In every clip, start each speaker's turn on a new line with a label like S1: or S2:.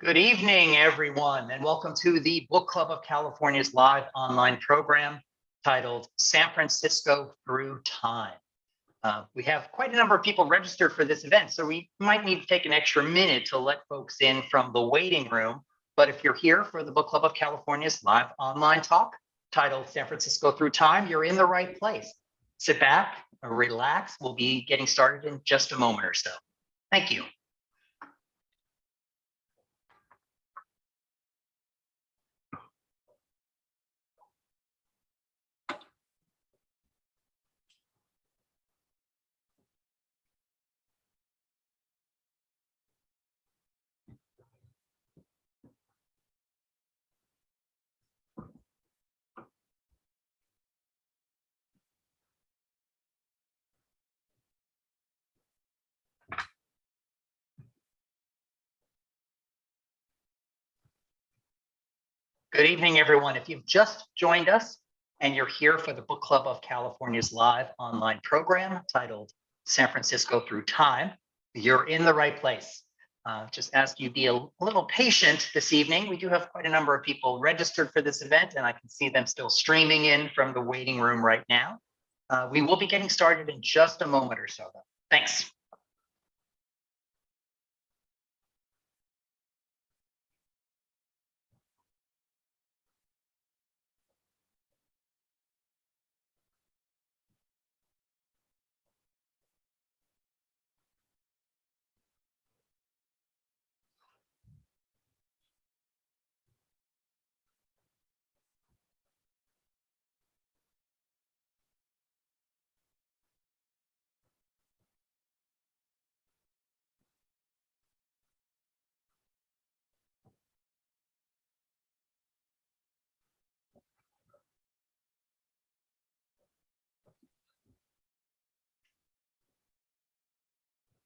S1: Good evening, everyone, and welcome to the Book Club of California's live online program titled San Francisco Through Time. We have quite a number of people registered for this event, so we might need to take an extra minute to let folks in from the waiting room. But if you're here for the Book Club of California's live online talk titled San Francisco Through Time, you're in the right place. Sit back, relax. We'll be getting started in just a moment or so. Thank you. Good evening, everyone. If you've just joined us and you're here for the Book Club of California's live online program titled San Francisco Through Time, you're in the right place. Just ask you be a little patient this evening. We do have quite a number of people registered for this event, and I can see them still streaming in from the waiting room right now. We will be getting started in just a moment or so, though. Thanks.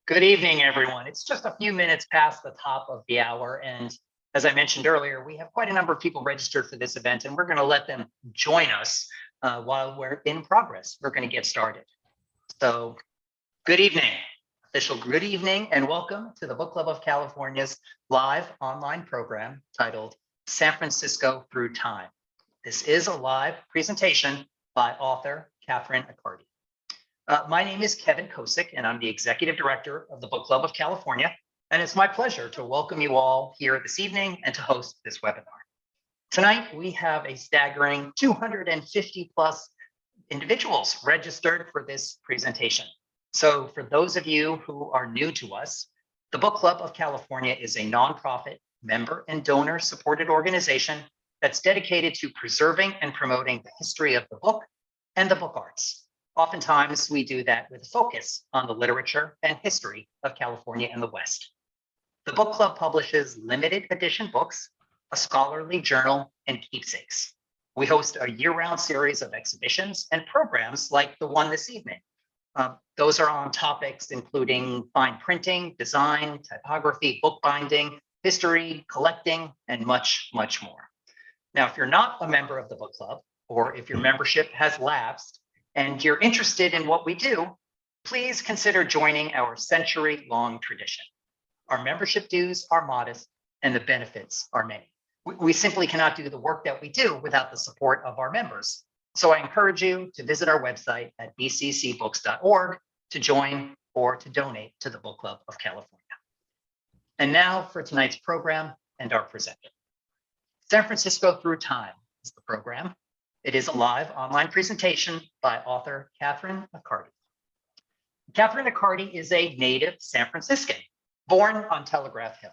S1: Good evening, everyone. It's just a few minutes past the top of the hour. And as I mentioned earlier, we have quite a number of people registered for this event, and we're going to let them join us while we're in progress. We're going to get started. So good evening, official good evening, and welcome to the Book Club of California's live online program titled San Francisco Through Time. This is a live presentation by author Catherine Accardi. My name is Kevin Kosick, and I'm the Executive Director of the Book Club of California, and it's my pleasure to welcome you all here this evening and to host this webinar. Tonight, we have a staggering 250 plus individuals registered for this presentation. So for those of you who are new to us, the Book Club of California is a nonprofit, member and donor supported organization that's dedicated to preserving and promoting the history of the book and the book arts. Oftentimes, we do that with a focus on the literature and history of California and the West. The book club publishes limited edition books, a scholarly journal, and keepsakes. We host a year-round series of exhibitions and programs like the one this evening. Those are on topics including fine printing, design, typography, bookbinding, history, collecting, and much, much more. Now, if you're not a member of the book club, or if your membership has lapsed, and you're interested in what we do, please consider joining our century-long tradition. Our membership dues are modest and the benefits are many. We simply cannot do the work that we do without the support of our members. So I encourage you to visit our website at bccbooks.org to join or to donate to the Book Club of California. And now for tonight's program and our presenter. San Francisco Through Time is the program. It is a live online presentation by author Catherine Accardi. Catherine Accardi is a native San Franciscan, born on Telegraph Hill.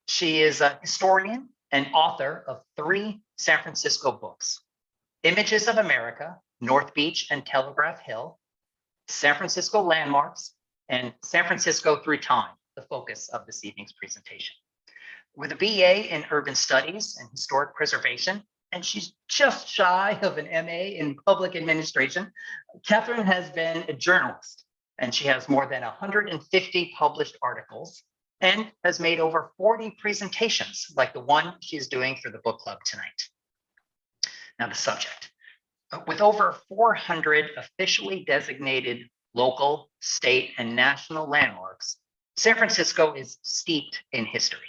S1: She is a historian and author of 3 San Francisco books: Images of America, North Beach and Telegraph Hill, San Francisco Landmarks, and San Francisco Through Time, the focus of this evening's presentation. With a BA in Urban Studies and Historic Preservation, and she's just shy of an MA in Public Administration, Catherine has been a journalist, and she has more than 150 published articles and has made over 40 presentations like the one she's doing for the book club tonight. Now, the subject. With over 400 officially designated local, state, and national landmarks, San Francisco is steeped in history.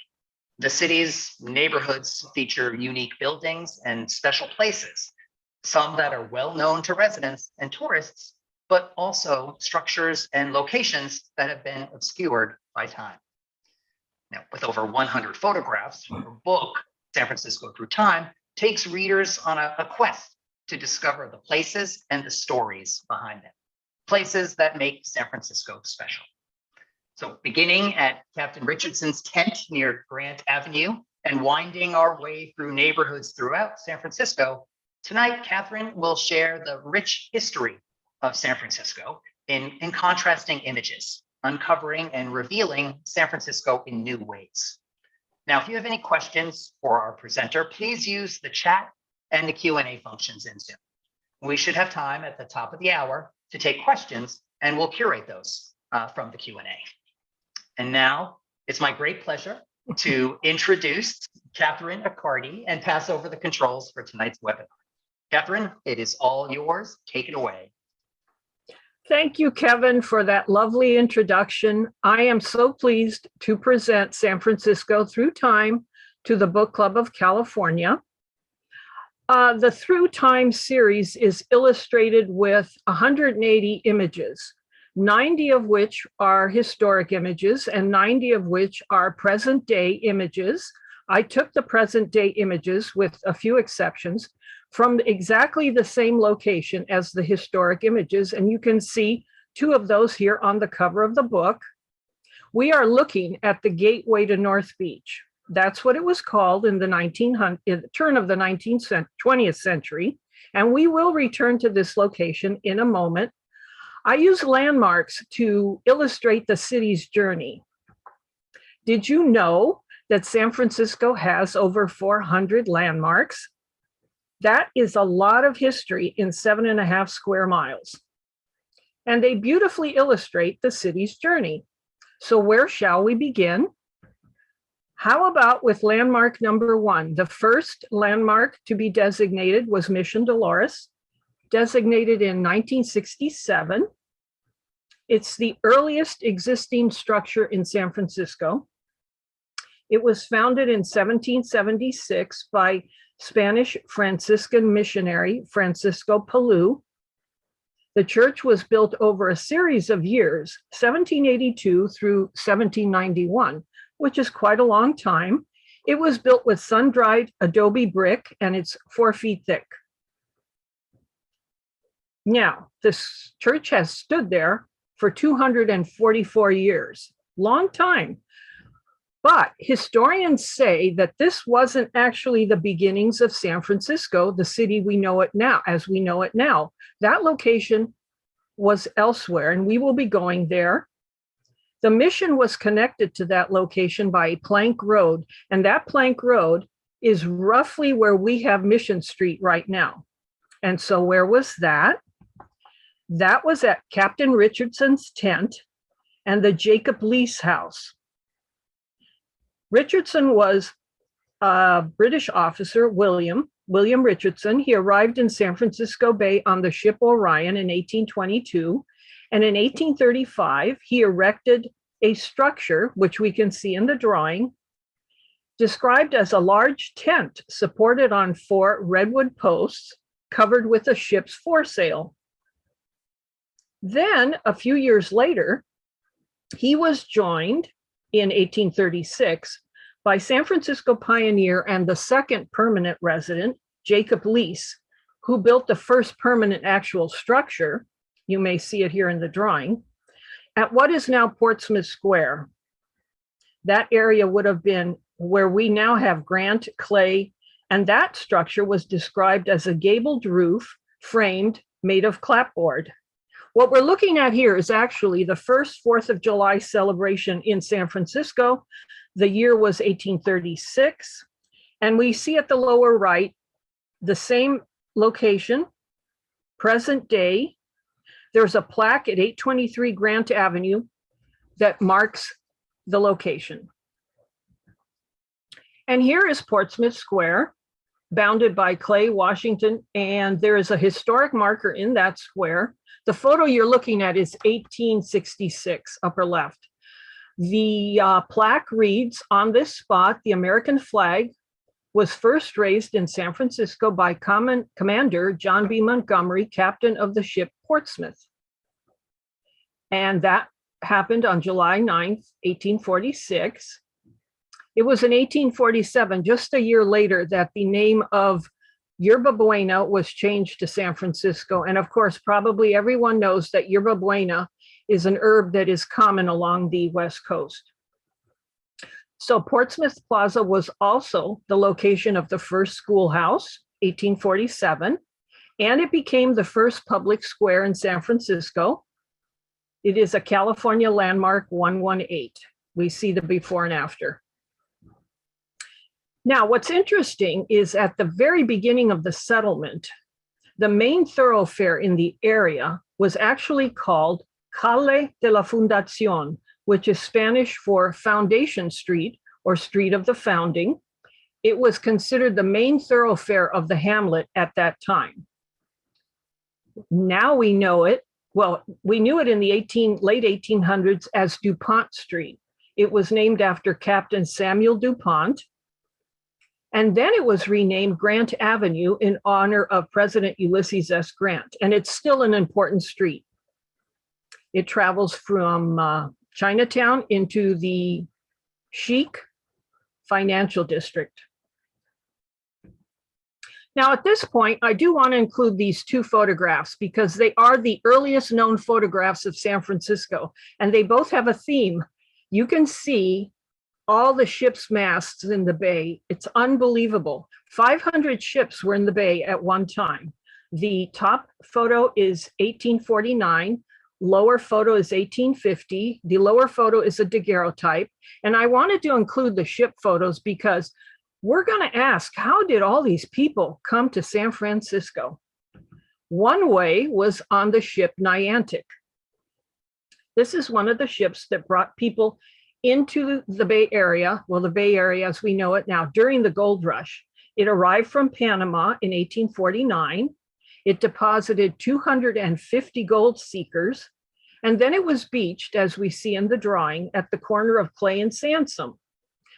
S1: The city's neighborhoods feature unique buildings and special places, some that are well known to residents and tourists, but also structures and locations that have been obscured by time. Now, with over 100 photographs, the book, San Francisco Through Time, takes readers on a quest to discover the places and the stories behind them, places that make San Francisco special. So beginning at Captain Richardson's tent near Grant Avenue and winding our way through neighborhoods throughout San Francisco, tonight, Catherine will share the rich history of San Francisco in contrasting images, uncovering and revealing San Francisco in new ways. Now, if you have any questions for our presenter, please use the chat and the Q&A functions in Zoom. We should have time at the top of the hour to take questions, and we'll curate those from the Q&A. And now it's my great pleasure to introduce Catherine Accardi and pass over the controls for tonight's webinar. Catherine, it is all yours. Take it away.
S2: Thank you, Kevin, for that lovely introduction. I am so pleased to present San Francisco Through Time to the Book Club of California. The Through Time series is illustrated with 180 images, 90 of which are historic images and 90 of which are present day images. I took the present day images with a few exceptions from exactly the same location as the historic images, and you can see two of those here on the cover of the book. We are looking at the Gateway to North Beach. That's what it was called in the turn of the 20th century, and we will return to this location in a moment. I use landmarks to illustrate the city's journey. Did you know that San Francisco has over 400 landmarks? That is a lot of history in 7.5 square miles. And they beautifully illustrate the city's journey. So where shall we begin? How about with landmark number 1? The first landmark to be designated was Mission Dolores, designated in 1967. It's the earliest existing structure in San Francisco. It was founded in 1776 by Spanish Franciscan missionary Francisco Palou. The church was built over a series of years, 1782 through 1791, which is quite a long time. It was built with sun-dried adobe brick, and it's 4 feet thick. Now, this church has stood there for 244 years, long time. But historians say that this wasn't actually the beginnings of San Francisco, the city we know it now, as we know it now. That location was elsewhere, and we will be going there. The mission was connected to that location by a plank road, and that plank road is roughly where we have Mission Street right now. And so where was that? That was at Captain Richardson's tent and the Jacob Lease house. Richardson was a British officer, William Richardson. He arrived in San Francisco Bay on the ship Orion in 1822. And in 1835, he erected a structure, which we can see in the drawing, described as a large tent supported on 4 redwood posts covered with a ship's foresail. Then, a few years later, he was joined in 1836 by San Francisco pioneer and the second permanent resident, Jacob Lease, who built the first permanent actual structure. You may see it here in the drawing, at what is now Portsmouth Square. That area would have been where we now have Grant, Clay, and that structure was described as a gabled roof framed, made of clapboard. What we're looking at here is actually the first 4th of July celebration in San Francisco. The year was 1836. And we see at the lower right, the same location, present day. There's a plaque at 823 Grant Avenue that marks the location. And here is Portsmouth Square, bounded by Clay, Washington, and there is a historic marker in that square. The photo you're looking at is 1866, upper left. The plaque reads, "On this spot, the American flag was first raised in San Francisco by Commander John B. Montgomery, captain of the ship Portsmouth." And that happened on July 9th, 1846. It was in 1847, just a year later, that the name of Yerba Buena was changed to San Francisco. And of course, probably everyone knows that Yerba Buena is an herb that is common along the West Coast. So Portsmouth Plaza was also the location of the first schoolhouse, 1847, and it became the first public square in San Francisco. It is a California landmark 118. We see the before and after. Now, what's interesting is at the very beginning of the settlement, the main thoroughfare in the area was actually called Calle de la Fundación, which is Spanish for Foundation Street or Street of the Founding. It was considered the main thoroughfare of the hamlet at that time. Now we know it. Well, we knew it in the late 1800s as DuPont Street. It was named after Captain Samuel DuPont. And then it was renamed Grant Avenue in honor of President Ulysses S. Grant. And it's still an important street. It travels from Chinatown into the chic financial district. Now, at this point, I do want to include these two photographs because they are the earliest known photographs of San Francisco, and they both have a theme. You can see all the ships' masts in the bay. It's unbelievable. 500 ships were in the bay at one time. The top photo is 1849. Lower photo is 1850. The lower photo is a daguerreotype. And I wanted to include the ship photos because we're going to ask, how did all these people come to San Francisco? One way was on the ship Niantic. This is one of the ships that brought people into the Bay Area, well, the Bay Area as we know it now, during the gold rush. It arrived from Panama in 1849. It deposited 250 gold seekers, and then it was beached, as we see in the drawing, at the corner of Clay and Sansom.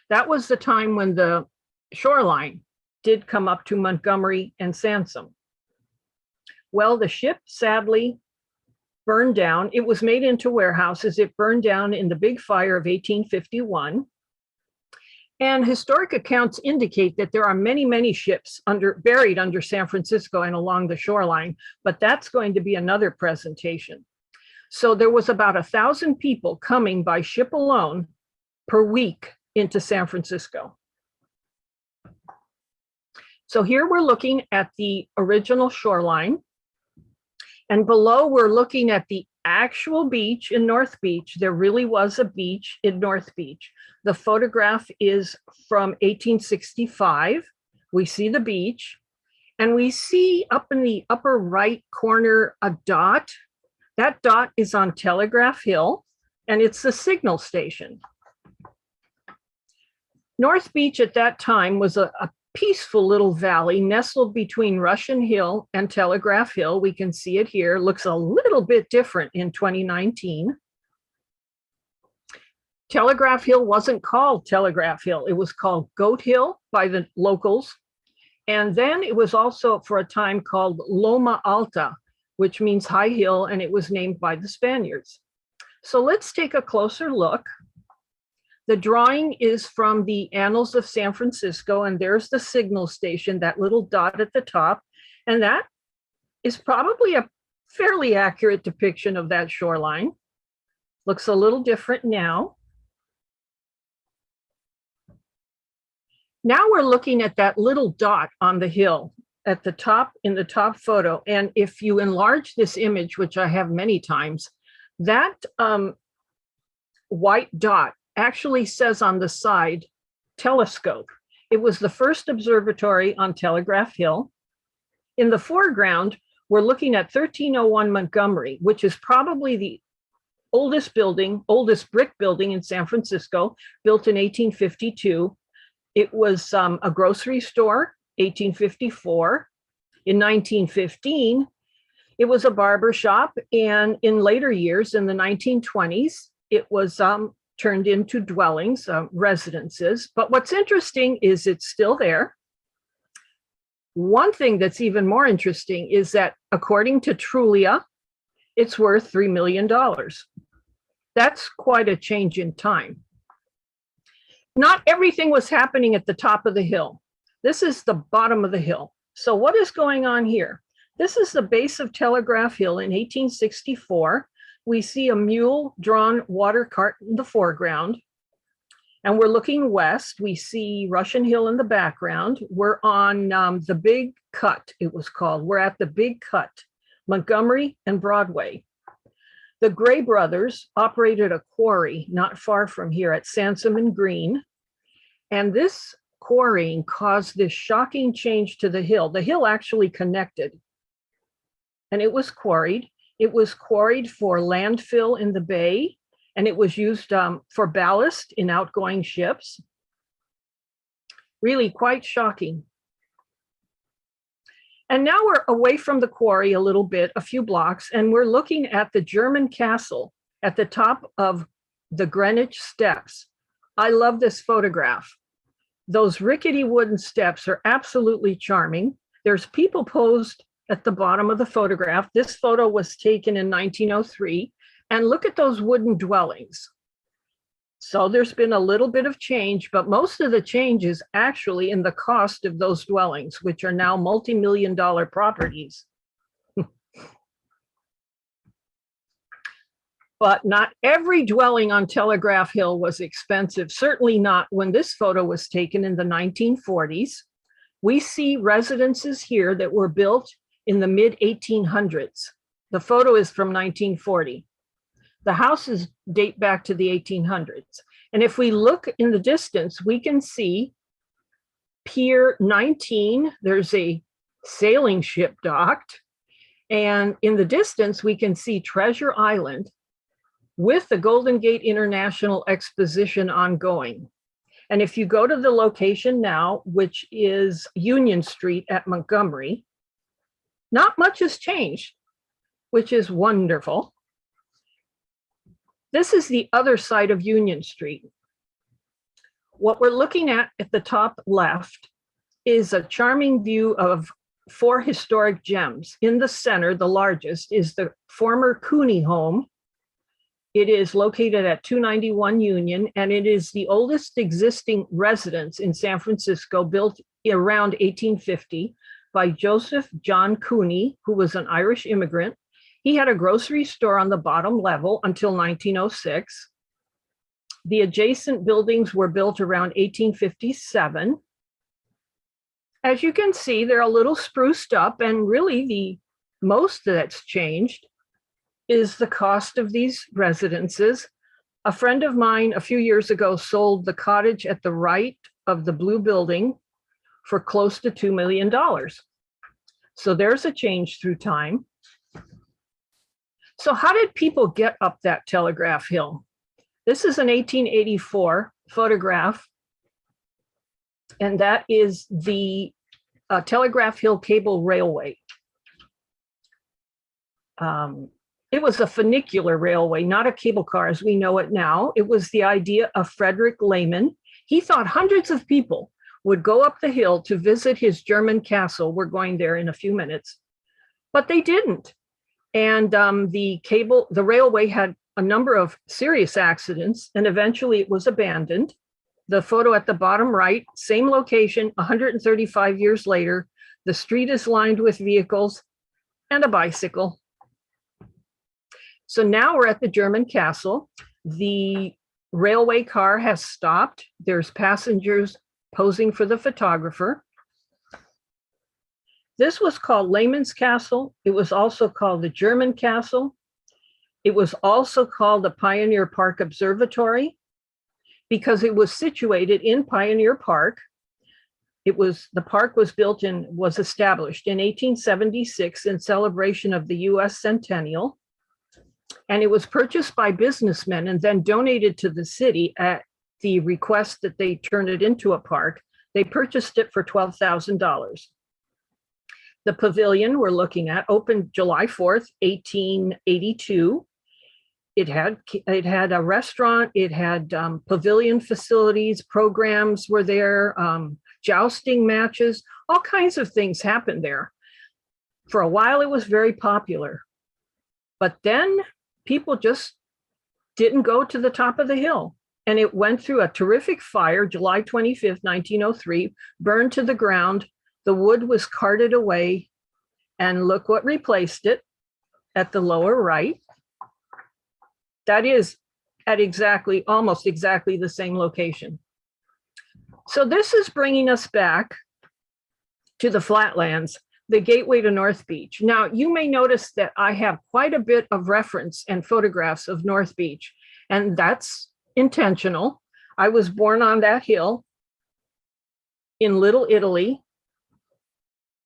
S2: That was the time when the shoreline did come up to Montgomery and Sansom. Well, the ship sadly burned down. It was made into warehouses. It burned down in the big fire of 1851. And historic accounts indicate that there are many, many ships buried under San Francisco and along the shoreline, but that's going to be another presentation. So there was about 1,000 people coming by ship alone per week into San Francisco. So here we're looking at the original shoreline. And below, we're looking at the actual beach in North Beach. There really was a beach in North Beach. The photograph is from 1865. We see the beach, and we see up in the upper right corner a dot. That dot is on Telegraph Hill, and it's the signal station. North Beach at that time was a peaceful little valley nestled between Russian Hill and Telegraph Hill. We can see it here. Looks a little bit different in 2019. Telegraph Hill wasn't called Telegraph Hill. It was called Goat Hill by the locals. And then it was also for a time called Loma Alta, which means high hill, and it was named by the Spaniards. So let's take a closer look. The drawing is from the Annals of San Francisco, and there's the signal station, that little dot at the top. And that is probably a fairly accurate depiction of that shoreline. Looks a little different now. Now we're looking at that little dot on the hill at the top, in the top photo. And if you enlarge this image, which I have many times, that white dot actually says on the side, telescope. It was the first observatory on Telegraph Hill. In the foreground, we're looking at 1301 Montgomery, which is probably the oldest brick building in San Francisco, built in 1852. It was a grocery store, 1854. In 1915, it was a barber shop. And in later years, in the 1920s, it was turned into dwellings, residences. But what's interesting is it's still there. One thing that's even more interesting is that according to Trulia, it's worth $3 million. That's quite a change in time. Not everything was happening at the top of the hill. This is the bottom of the hill. So what is going on here? This is the base of Telegraph Hill in 1864. We see a mule-drawn water cart in the foreground. And we're looking west. We see Russian Hill in the background. We're on the Big Cut, it was called. We're at the Big Cut, Montgomery and Broadway. The Gray brothers operated a quarry not far from here at Sansom and Green. And this quarrying caused this shocking change to the hill. The hill actually connected. And it was quarried. It was quarried for landfill in the bay. And it was used for ballast in outgoing ships. Really quite shocking. And now we're away from the quarry a little bit, a few blocks, and we're looking at the German castle at the top of the Greenwich steps. I love this photograph. Those rickety wooden steps are absolutely charming. There's people posed at the bottom of the photograph. This photo was taken in 1903. And look at those wooden dwellings. So there's been a little bit of change, but most of the change is actually in the cost of those dwellings, which are now multi-million-dollar properties. But not every dwelling on Telegraph Hill was expensive, certainly not when this photo was taken in the 1940s. We see residences here that were built in the mid-1800s. The photo is from 1940. The houses date back to the 1800s. And if we look in the distance, we can see Pier 19. There's a sailing ship docked. And in the distance, we can see Treasure Island with the Golden Gate International Exposition ongoing. And if you go to the location now, which is Union Street at Montgomery, not much has changed, which is wonderful. This is the other side of Union Street. What we're looking at the top left is a charming view of 4 historic gems. In the center, the largest, is the former Cooney home. It is located at 291 Union, and it is the oldest existing residence in San Francisco, built around 1850 by Joseph John Cooney, who was an Irish immigrant. He had a grocery store on the bottom level until 1906. The adjacent buildings were built around 1857. As you can see, they're a little spruced up, and really the most that's changed is the cost of these residences. A friend of mine a few years ago sold the cottage at the right of the blue building for close to $2 million. So there's a change through time. So how did people get up that Telegraph Hill? This is an 1884 photograph, and that is the Telegraph Hill Cable Railway. It was a funicular railway, not a cable car as we know it now. It was the idea of Frederick Lehman. He thought hundreds of people would go up the hill to visit his German castle. We're going there in a few minutes, but they didn't. And the railway had a number of serious accidents, and eventually it was abandoned. The photo at the bottom right, same location, 135 years later, the street is lined with vehicles and a bicycle. So now we're at the German castle. The railway car has stopped. There's passengers posing for the photographer. This was called Lehman's Castle. It was also called the German Castle. It was also called the Pioneer Park Observatory because it was situated in Pioneer Park. The park was established in 1876 in celebration of the US Centennial. And it was purchased by businessmen and then donated to the city at the request that they turn it into a park. They purchased it for $12,000. The pavilion we're looking at opened July 4th, 1882. It had a restaurant, it had pavilion facilities, programs were there, jousting matches, all kinds of things happened there. For a while, it was very popular. But then people just didn't go to the top of the hill. And it went through a terrific fire, July 25th, 1903, burned to the ground. The wood was carted away. And look what replaced it at the lower right. That is at almost exactly the same location. So this is bringing us back to the flatlands, the gateway to North Beach. Now, you may notice that I have quite a bit of reference and photographs of North Beach, and that's intentional. I was born on that hill in Little Italy.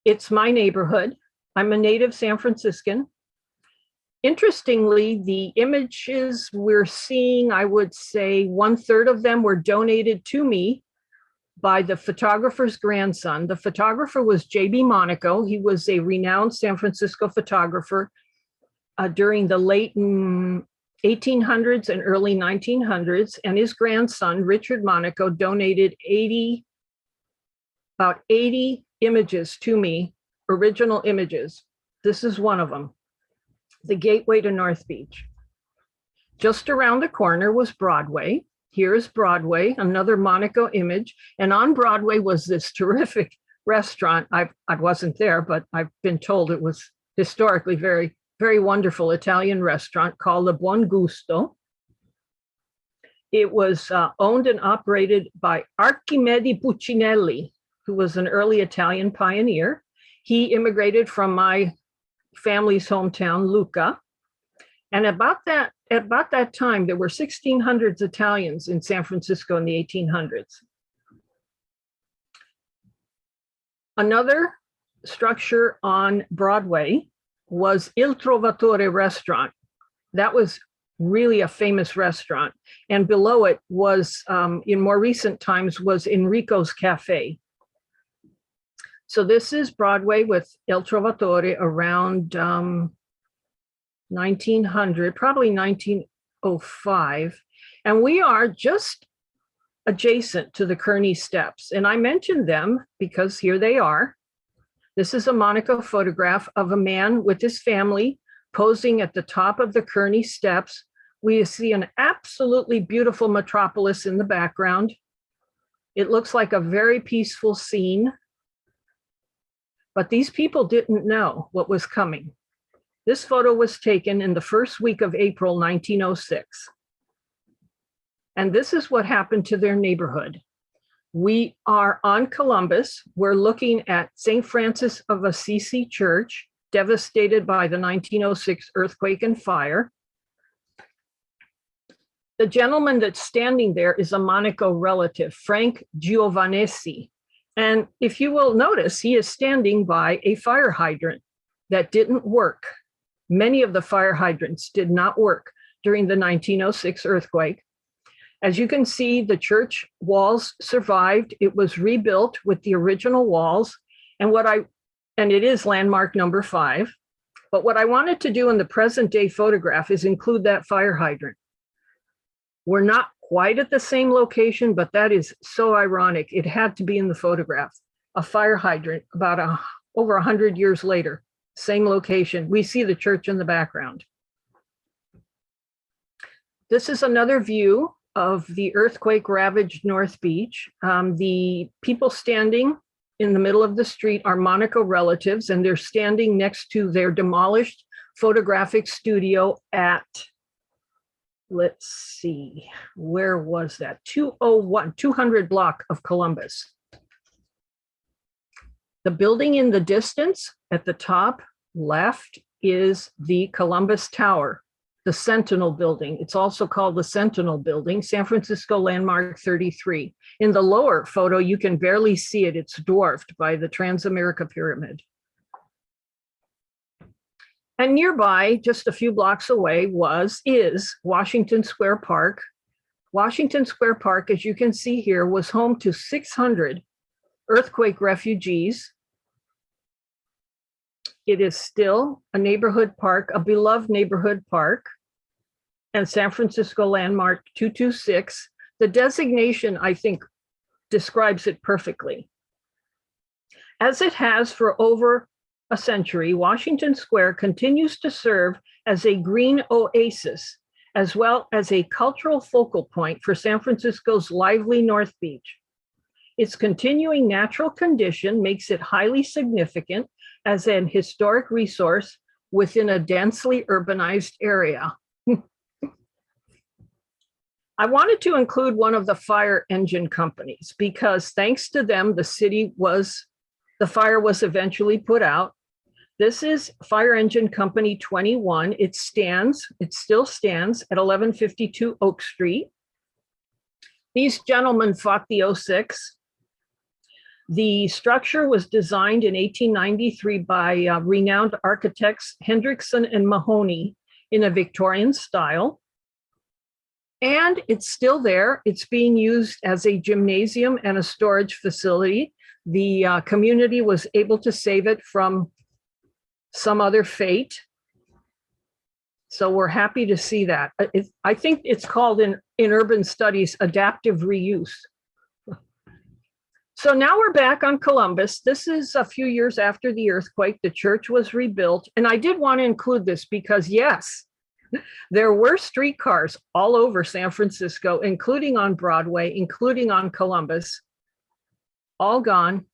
S2: It's my neighborhood. I'm a native San Franciscan. Interestingly, the images we're seeing, I would say 1/3 of them were donated to me by the photographer's grandson. The photographer was J.B. Monaco. He was a renowned San Francisco photographer during the late 1800s and early 1900s. And his grandson, Richard Monaco, donated about 80 images to me, original images. This is one of them, the gateway to North Beach. Just around the corner was Broadway. Here's Broadway, another Monaco image. And on Broadway was this terrific restaurant. I wasn't there, but I've been told it was historically very, very wonderful Italian restaurant called the Buon Gusto. It was owned and operated by Archimede Puccinelli, who was an early Italian pioneer. He immigrated from my family's hometown, Lucca. And about that time, there were 1,600 Italians in San Francisco in the 1800s. Another structure on Broadway was Il Trovatore restaurant. That was really a famous restaurant. And below it was, in more recent times, was Enrico's Cafe. So this is Broadway with Il Trovatore around 1900, probably 1905. And we are just adjacent to the Kearny Steps. And I mentioned them because here they are. This is a Monaco photograph of a man with his family posing at the top of the Kearny Steps. We see an absolutely beautiful metropolis in the background. It looks like a very peaceful scene. But these people didn't know what was coming. This photo was taken in the first week of April, 1906. And this is what happened to their neighborhood. We are on Columbus. We're looking at St. Francis of Assisi Church, devastated by the 1906 earthquake and fire. The gentleman that's standing there is a Monaco relative, Frank Giovannessi. And if you will notice, he is standing by a fire hydrant that didn't work. Many of the fire hydrants did not work during the 1906 earthquake. As you can see, the church walls survived. It was rebuilt with the original walls. And it is landmark number 5. But what I wanted to do in the present day photograph is include that fire hydrant. We're not quite at the same location, but that is so ironic. It had to be in the photograph. A fire hydrant about over 100 years later, same location. We see the church in the background. This is another view of the earthquake ravaged North Beach. The people standing in the middle of the street are Monaco relatives, and they're standing next to their demolished photographic studio at, let's see, where was that? 200 block of Columbus. The building in the distance at the top left is the Columbus Tower, the Sentinel Building. It's also called the Sentinel Building, San Francisco Landmark 33. In the lower photo, you can barely see it. It's dwarfed by the Transamerica Pyramid. And nearby, just a few blocks away, is Washington Square Park. Washington Square Park, as you can see here, was home to 600 earthquake refugees. It is still a neighborhood park, a beloved neighborhood park. and San Francisco Landmark 226. The designation, I think, describes it perfectly. As it has for over a century, Washington Square continues to serve as a green oasis, as well as a cultural focal point for San Francisco's lively North Beach. Its continuing natural condition makes it highly significant as an historic resource within a densely urbanized area. I wanted to include one of the fire engine companies because thanks to them, the fire was eventually put out. This is Fire Engine Company 21. It still stands at 1152 Oak Street. These gentlemen fought the 06. The structure was designed in 1893 by renowned architects Hendrickson and Mahoney in a Victorian style. And it's still there. It's being used as a gymnasium and a storage facility. The community was able to save it from some other fate. So we're happy to see that. I think it's called in urban studies, adaptive reuse. So now we're back on Columbus. This is a few years after the earthquake. The church was rebuilt. And I did want to include this because yes, there were streetcars all over San Francisco, including on Broadway, including on Columbus, all gone.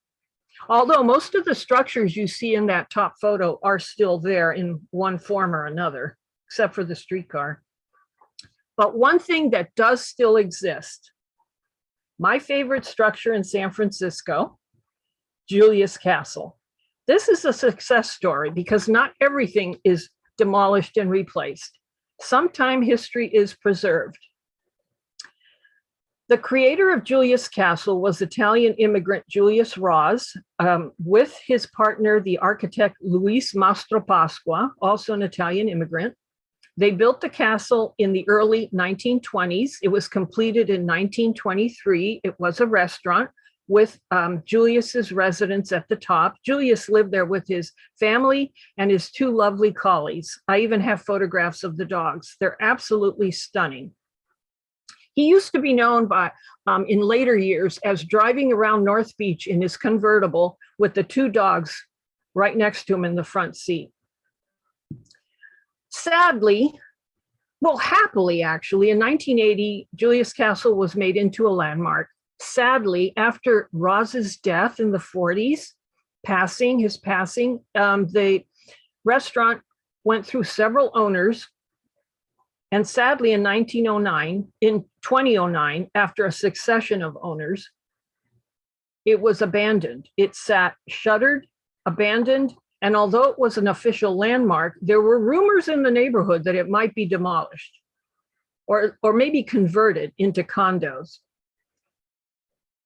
S2: Although most of the structures you see in that top photo are still there in one form or another, except for the streetcar. But one thing that does still exist, my favorite structure in San Francisco, Julius Castle. This is a success story because not everything is demolished and replaced. Sometime history is preserved. The creator of Julius Castle was Italian immigrant Julius Raz, with his partner, the architect Luis Mastropasqua, also an Italian immigrant. They built the castle in the early 1920s. It was completed in 1923. It was a restaurant with Julius's residence at the top. Julius lived there with his family and his two lovely collies. I even have photographs of the dogs. They're absolutely stunning. He used to be known by, in later years, as driving around North Beach in his convertible with the two dogs right next to him in the front seat. Sadly, well, happily actually, in 1980, Julius Castle was made into a landmark. Sadly, after Roz's death in the 40s, his passing, the restaurant went through several owners. And sadly, in 2009, after a succession of owners, it was abandoned. It sat shuttered, abandoned, and although it was an official landmark, there were rumors in the neighborhood that it might be demolished or maybe converted into condos.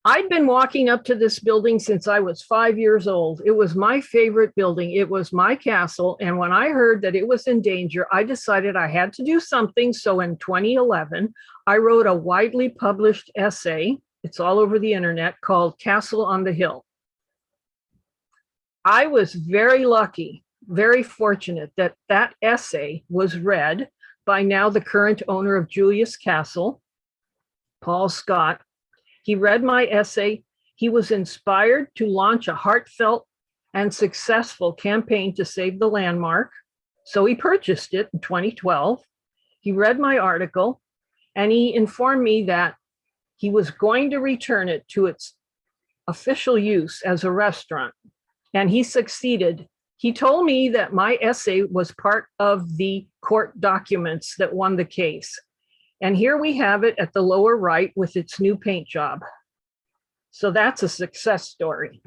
S2: I'd been walking up to this building since I was 5 years old. It was my favorite building. It was my castle. And when I heard that it was in danger, I decided I had to do something. So in 2011, I wrote a widely published essay, it's all over the internet, called Castle on the Hill. I was very lucky, very fortunate that that essay was read by now the current owner of Julius Castle, Paul Scott. He read my essay. He was inspired to launch a heartfelt and successful campaign to save the landmark. So he purchased it in 2012. He read my article and he informed me that he was going to return it to its official use as a restaurant. And he succeeded. He told me that my essay was part of the court documents that won the case. And here we have it at the lower right with its new paint job. So that's a success story.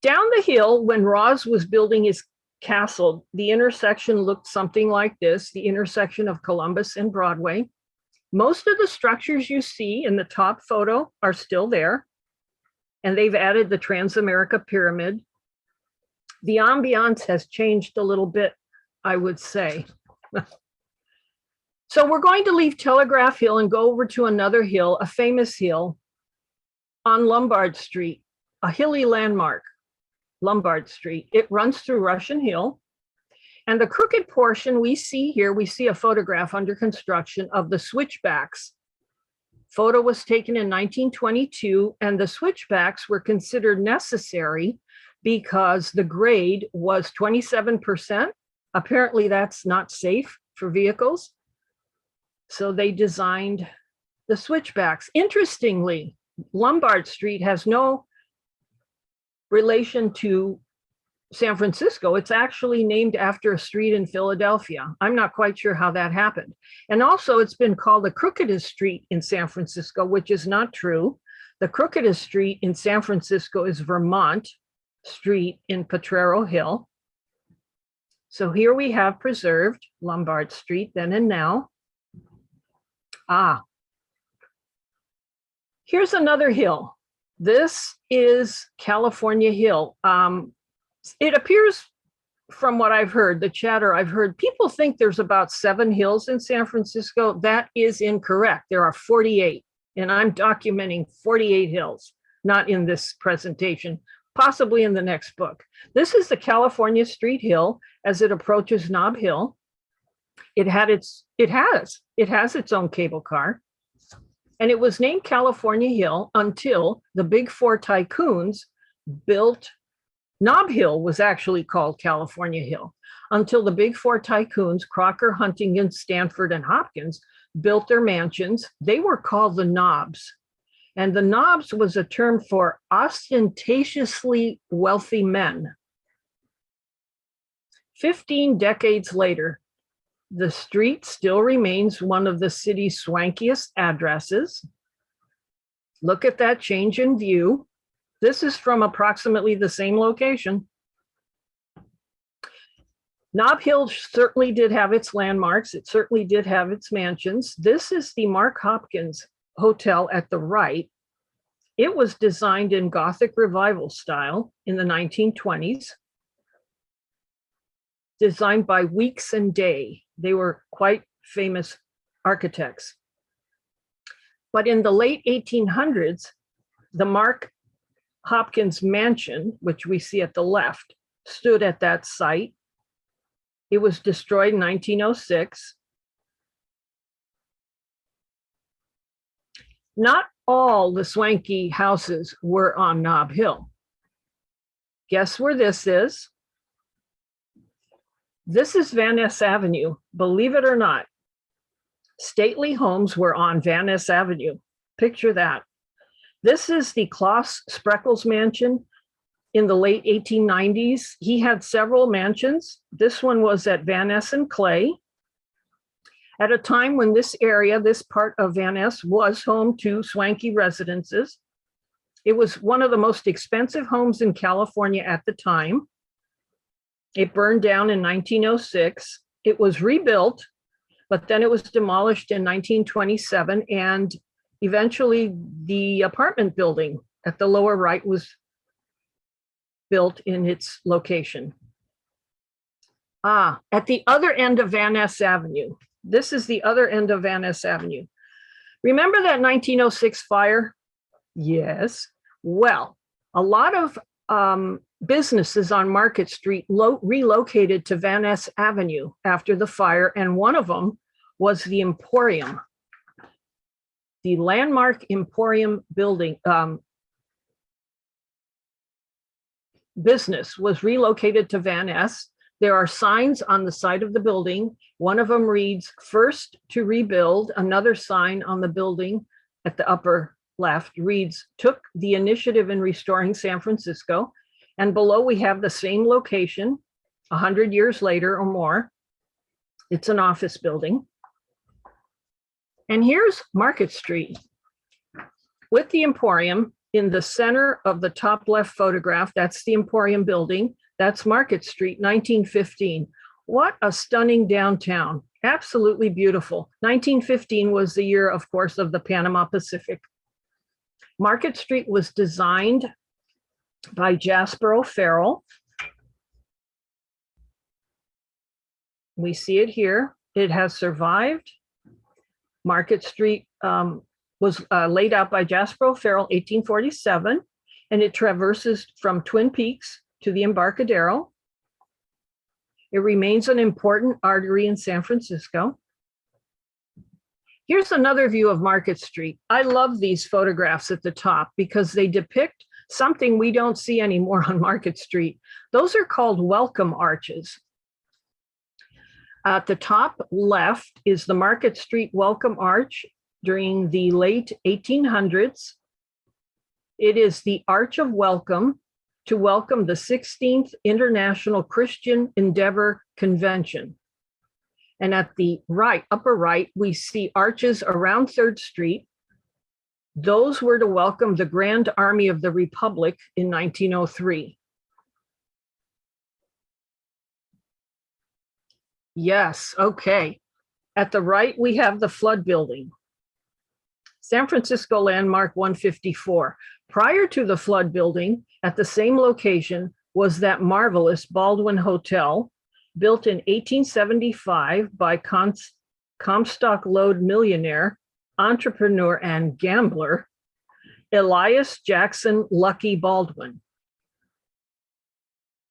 S2: Down the hill, when Roz was building his castle, the intersection looked something like this, the intersection of Columbus and Broadway. Most of the structures you see in the top photo are still there, and they've added the Transamerica Pyramid. The ambiance has changed a little bit, I would say. So we're going to leave Telegraph Hill and go over to another hill, a famous hill on Lombard Street, a hilly landmark, Lombard Street. It runs through Russian Hill. And the crooked portion we see here, we see a photograph under construction of the switchbacks. Photo was taken in 1922, and the switchbacks were considered necessary because the grade was 27%. Apparently that's not safe for vehicles. So they designed the switchbacks. Interestingly, Lombard Street has no relation to San Francisco. It's actually named after a street in Philadelphia. I'm not quite sure how that happened. And also it's been called the crookedest street in San Francisco, which is not true. The crookedest street in San Francisco is Vermont Street in Potrero Hill. So here we have preserved Lombard Street then and now. Here's another hill. This is California Hill. It appears from what I've heard, the chatter I've heard, people think there's about 7 hills in San Francisco. That is incorrect. There are 48, and I'm documenting 48 hills, not in this presentation, possibly in the next book. This is the California Street Hill as it approaches Nob Hill. It has its own cable car, and it was named California Hill until the Big Four tycoons built. Nob Hill was actually called California Hill until the Big Four tycoons, Crocker, Huntington, Stanford, and Hopkins, built their mansions. They were called the Knobs. And the Knobs was a term for ostentatiously wealthy men. 15 decades later, the street still remains one of the city's swankiest addresses. Look at that change in view. This is from approximately the same location. Nob Hill certainly did have its landmarks. It certainly did have its mansions. This is the Mark Hopkins Hotel at the right. It was designed in Gothic Revival style in the 1920s. Designed by Weeks and Day. They were quite famous architects. But in the late 1800s, the Mark Hopkins mansion, which we see at the left, stood at that site. It was destroyed in 1906. Not all the swanky houses were on Nob Hill. Guess where this is? This is Van Ness Avenue, believe it or not. Stately homes were on Van Ness Avenue. Picture that. This is the Klaus Spreckels mansion in the late 1890s. He had several mansions. This one was at Van Ness and Clay. At a time when this area, this part of Van Ness, was home to swanky residences. It was one of the most expensive homes in California at the time. It burned down in 1906. It was rebuilt, but then it was demolished in 1927, and eventually the apartment building at the lower right was built in its location. At the other end of Van Ness Avenue. This is the other end of Van Ness Avenue. Remember that 1906 fire? Yes. Well, a lot of businesses on Market Street relocated to Van Ness Avenue after the fire, and one of them was the Emporium. The landmark Emporium building business was relocated to Van Ness. There are signs on the side of the building. One of them reads, "First to rebuild." Another sign on the building at the upper left reads, "Took the initiative in restoring San Francisco." And below we have the same location 100 years later or more. It's an office building. And here's Market Street with the Emporium in the center of the top left photograph. That's the Emporium building. That's Market Street, 1915. What a stunning downtown. Absolutely beautiful. 1915 was the year, of course, of the Panama Pacific. Market Street was designed by Jasper O'Farrell. We see it here. It has survived. Market Street was laid out by Jasper O'Farrell, 1847, and it traverses from Twin Peaks to the Embarcadero. It remains an important artery in San Francisco. Here's another view of Market Street. I love these photographs at the top because they depict something we don't see anymore on Market Street. Those are called welcome arches. At the top left is the Market Street Welcome Arch during the late 1800s. It is the Arch of Welcome to welcome the 16th International Christian Endeavor Convention. And at the right, upper right, we see arches around 3rd Street. Those were to welcome the Grand Army of the Republic in 1903. Yes, okay. At the right, we have the Flood Building, San Francisco Landmark 154. Prior to the Flood Building, at the same location was that marvelous Baldwin Hotel, built in 1875 by Comstock Lode millionaire, entrepreneur, and gambler, Elias Jackson Lucky Baldwin.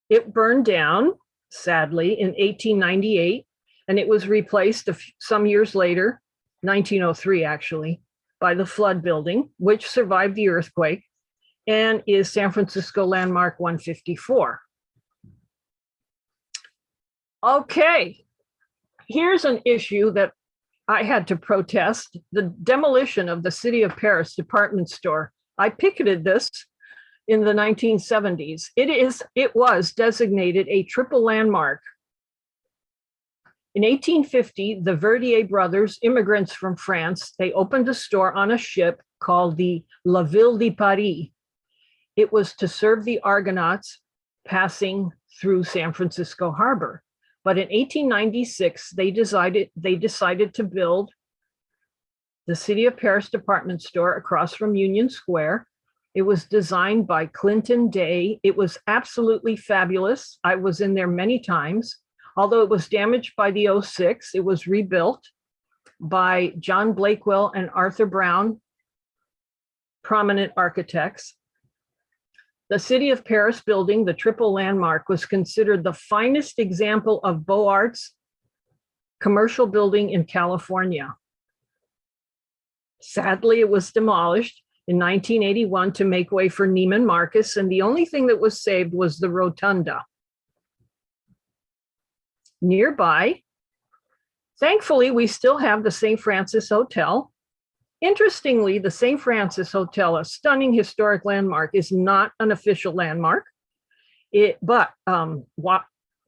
S2: It burned down, sadly, in 1898, and it was replaced some years later, 1903 actually, by the Flood Building, which survived the earthquake and is San Francisco Landmark 154. Okay, here's an issue that I had to protest: the demolition of the City of Paris department store. I picketed this in the 1970s. It was designated a triple landmark. In 1850, the Verdier brothers, immigrants from France, they opened a store on a ship called the La Ville de Paris. It was to serve the Argonauts passing through San Francisco Harbor. But in 1896, they decided to build the City of Paris department store across from Union Square. It was designed by Clinton Day. It was absolutely fabulous. I was in there many times. Although it was damaged by the '06, it was rebuilt by John Blakewell and Arthur Brown, prominent architects. The City of Paris building, the triple landmark, was considered the finest example of Beaux Arts commercial building in California. Sadly, it was demolished in 1981 to make way for Neiman Marcus, and the only thing that was saved was the rotunda. Nearby, thankfully, we still have the St. Francis Hotel. Interestingly, the St. Francis Hotel, a stunning historic landmark, is not an official landmark. But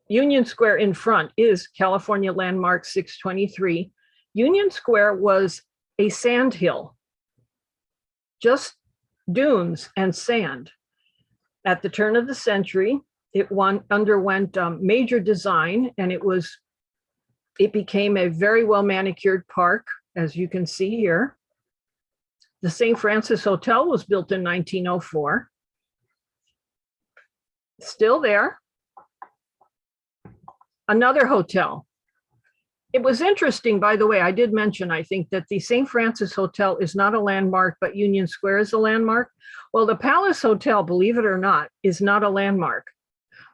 S2: Union Square in front is California Landmark 623. Union Square was a sand hill, just dunes and sand. At the turn of the century, it underwent major design, and it became a very well manicured park, as you can see here. The St. Francis Hotel was built in 1904. Still there. Another hotel. It was interesting, by the way, I did mention, I think, that the St. Francis Hotel is not a landmark, but Union Square is a landmark. Well, the Palace Hotel, believe it or not, is not a landmark,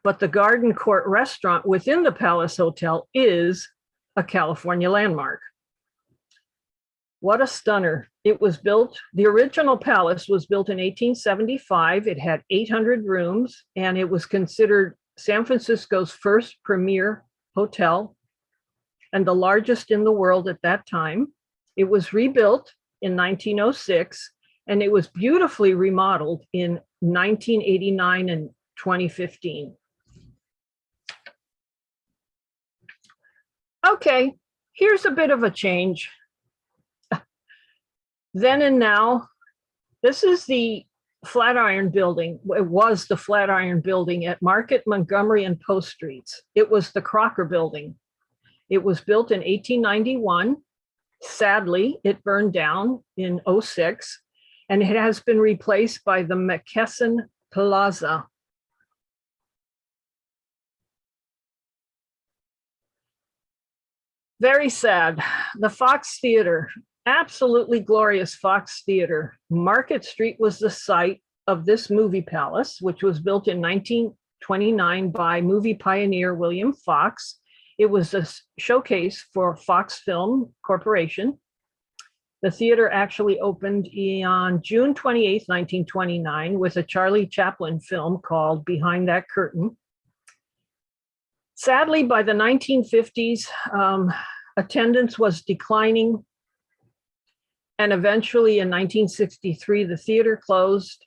S2: but the Garden Court restaurant within the Palace Hotel is a California landmark. What a stunner. It was built, the original palace was built in 1875. It had 800 rooms, and it was considered San Francisco's first premier hotel and the largest in the world at that time. It was rebuilt in 1906, and it was beautifully remodeled in 1989 and 2015. Okay, here's a bit of a change. Then and now, this is the Flatiron Building. It was the Flatiron Building at Market, Montgomery, and Post Streets. It was the Crocker Building. It was built in 1891. Sadly, it burned down in '06, and it has been replaced by the McKesson Plaza. Very sad. The Fox Theater. Absolutely glorious Fox Theater. Market Street was the site of this movie palace, which was built in 1929 by movie pioneer William Fox. It was a showcase for Fox Film Corporation. The theater actually opened on June 28th, 1929, with a Charlie Chaplin film called Behind That Curtain. Sadly, by the 1950s, attendance was declining. And eventually in 1963, the theater closed.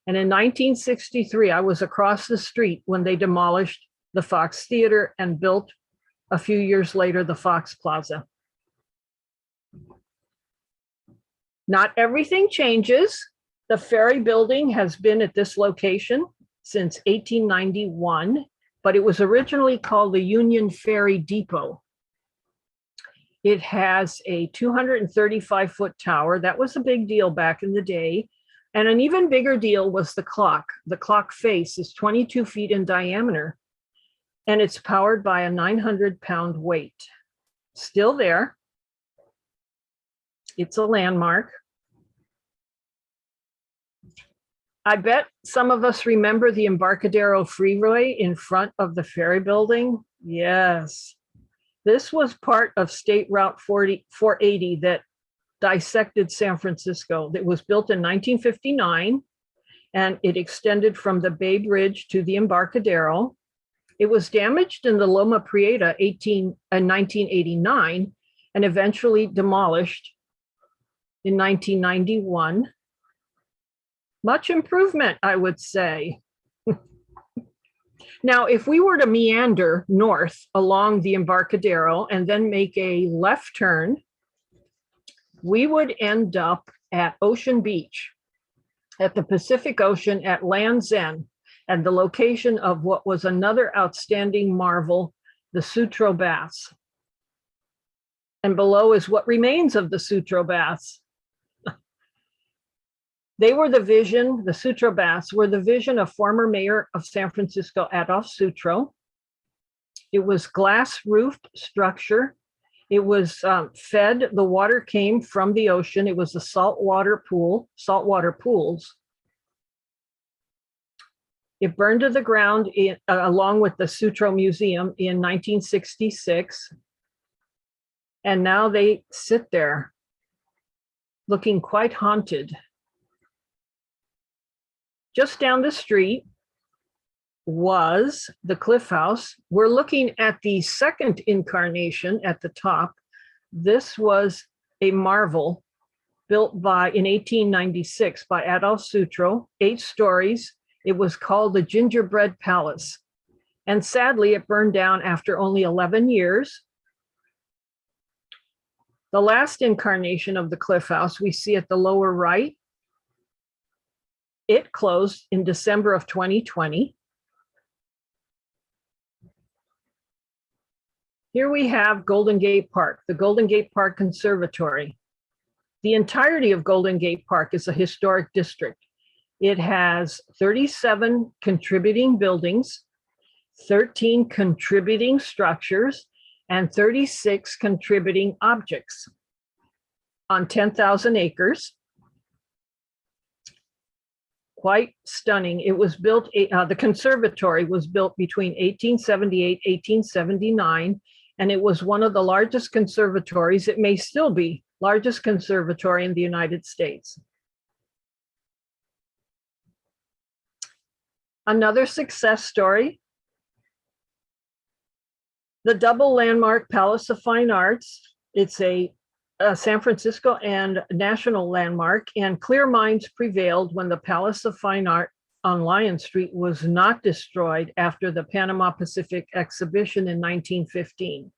S2: And in 1963, I was across the street when they demolished the Fox Theater and built a few years later the Fox Plaza. Not everything changes. The Ferry building has been at this location since 1891, but it was originally called the Union Ferry Depot. It has a 235-foot tower. That was a big deal back in the day. And an even bigger deal was the clock. The clock face is 22 feet in diameter, and it's powered by a 900-pound weight. Still there. It's a landmark. I bet some of us remember the Embarcadero Freeway in front of the Ferry building. Yes. This was part of State Route 480 that dissected San Francisco. It was built in 1959, and it extended from the Bay Bridge to the Embarcadero. It was damaged in the Loma Prieta in 1989 and eventually demolished in 1991. Much improvement, I would say. Now, if we were to meander north along the Embarcadero and then make a left turn, we would end up at Ocean Beach, at the Pacific Ocean at Land's End, and the location of what was another outstanding marvel, the Sutro Baths. And below is what remains of the Sutro Baths. They were the vision, the Sutro Baths were the vision of former mayor of San Francisco, Adolph Sutro. It was glass-roofed structure. It was fed, the water came from the ocean. It was a saltwater pools. It burned to the ground along with the Sutro Museum in 1966. And now they sit there looking quite haunted. Just down the street was the Cliff House. We're looking at the second incarnation at the top. This was a marvel built in 1896 by Adolph Sutro, 8 stories. It was called the Gingerbread Palace. And sadly, it burned down after only 11 years. The last incarnation of the Cliff House we see at the lower right. It closed in December of 2020. Here we have Golden Gate Park, the Golden Gate Park Conservatory. The entirety of Golden Gate Park is a historic district. It has 37 contributing buildings, 13 contributing structures, and 36 contributing objects on 10,000 acres. Quite stunning. It was built, the conservatory was built between 1878, 1879, and it was one of the largest conservatories. It may still be largest conservatory in the United States. Another success story, the double landmark Palace of Fine Arts. It's a San Francisco and national landmark, and clear minds prevailed when the Palace of Fine Art on Lion Street was not destroyed after the Panama Pacific exhibition in 1915.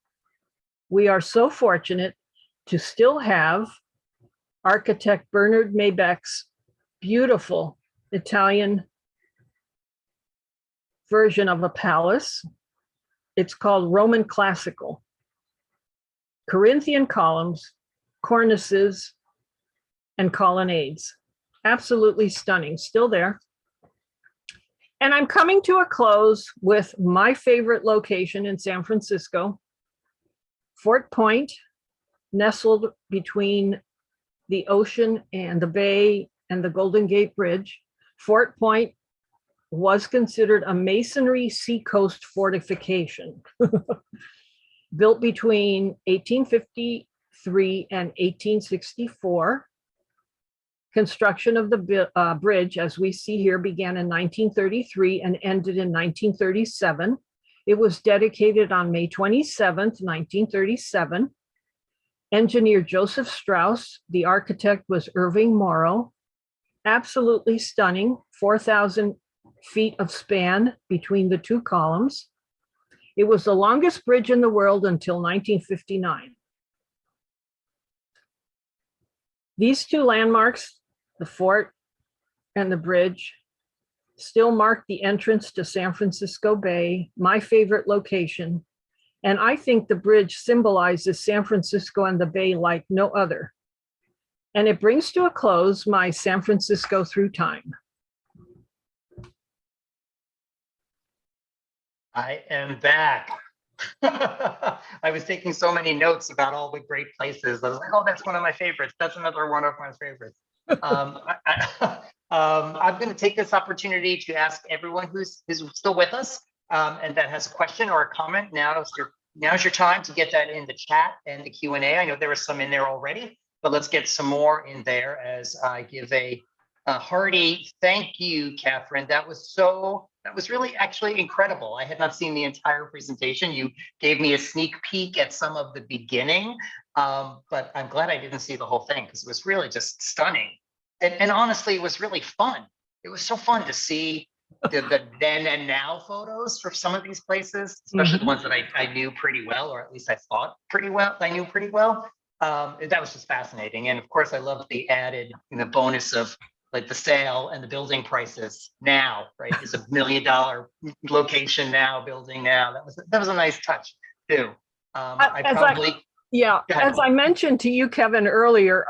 S2: We are so fortunate to still have architect Bernard Maybeck's beautiful Italian version of a palace. It's called Roman Classical. Corinthian columns, cornices, and colonnades. Absolutely stunning, still there. And I'm coming to a close with my favorite location in San Francisco, Fort Point, nestled between the ocean and the bay and the Golden Gate Bridge. Fort Point was considered a masonry seacoast fortification built between 1853 and 1864. Construction of the bridge, as we see here, began in 1933 and ended in 1937. It was dedicated on May 27th, 1937. Engineer Joseph Strauss, the architect was Irving Morrow. Absolutely stunning, 4,000 feet of span between the two columns. It was the longest bridge in the world until 1959. These two landmarks, the fort and the bridge, still mark the entrance to San Francisco Bay, my favorite location. And I think the bridge symbolizes San Francisco and the Bay like no other. And it brings to a close my San Francisco Through Time.
S1: I am back. I was taking so many notes about all the great places. I was like, oh, that's one of my favorites. That's another one of my favorites. I'm going to take this opportunity to ask everyone who's still with us and that has a question or a comment. Now's your time to get that in the chat and the Q&A. I know there was some in there already, but let's get some more in there as I give a hearty thank you, Catherine. That was really actually incredible. I had not seen the entire presentation. You gave me a sneak peek at some of the beginning, but I'm glad I didn't see the whole thing because it was really just stunning. And honestly, it was really fun. It was so fun to see the then and now photos for some of these places, especially the ones that I knew pretty well, or at least I thought pretty well, I knew pretty well. That was just fascinating. And of course, I loved the added bonus of like the sale and the building prices now, right? It's $1 million location now, building now. That was a nice touch too.
S2: As I mentioned to you, Kevin, earlier,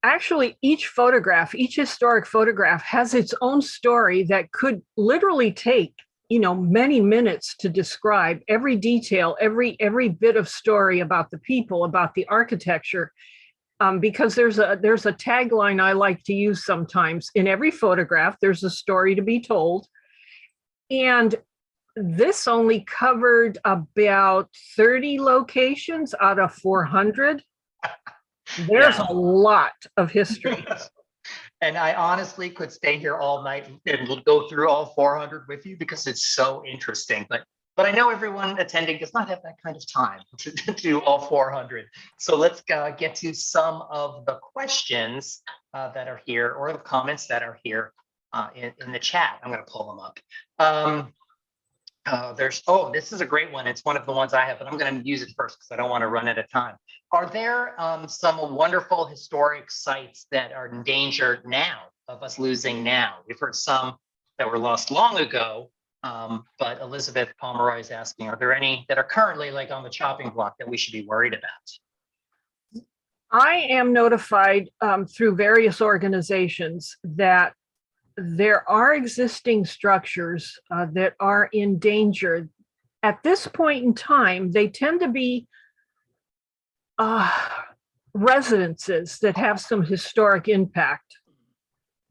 S2: actually each historic photograph has its own story that could literally take, many minutes to describe every detail, every bit of story about the people, about the architecture. Because there's a tagline I like to use sometimes. In every photograph, there's a story to be told. And this only covered about 30 locations out of 400. There's a lot of history.
S1: And I honestly could stay here all night and go through all 400 with you because it's so interesting. But I know everyone attending does not have that kind of time to do all 400. So let's get to some of the questions that are here or the comments that are here in the chat. I'm going to pull them up. This is a great one. It's one of the ones I have, but I'm going to use it first because I don't want to run out of time. Are there some wonderful historic sites that are endangered now, of us losing now? We've heard some that were lost long ago. But Elizabeth Pomeroy is asking, are there any that are currently like on the chopping block that we should be worried about?
S2: I am notified through various organizations that there are existing structures that are in danger. At this point in time, they tend to be residences that have some historic impact.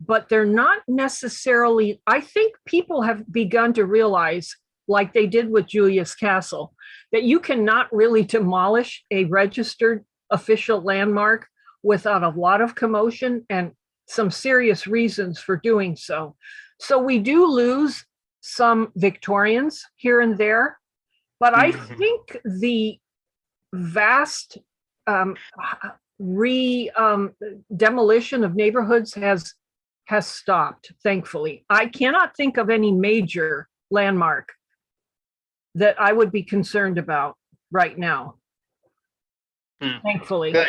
S2: But they're not necessarily, I think people have begun to realize, like they did with Julius Castle, that you cannot really demolish a registered official landmark without a lot of commotion and some serious reasons for doing so. So we do lose some Victorians here and there, but I think the vast demolition of neighborhoods has stopped, thankfully. I cannot think of any major landmark that I would be concerned about right now, thankfully.
S1: Good.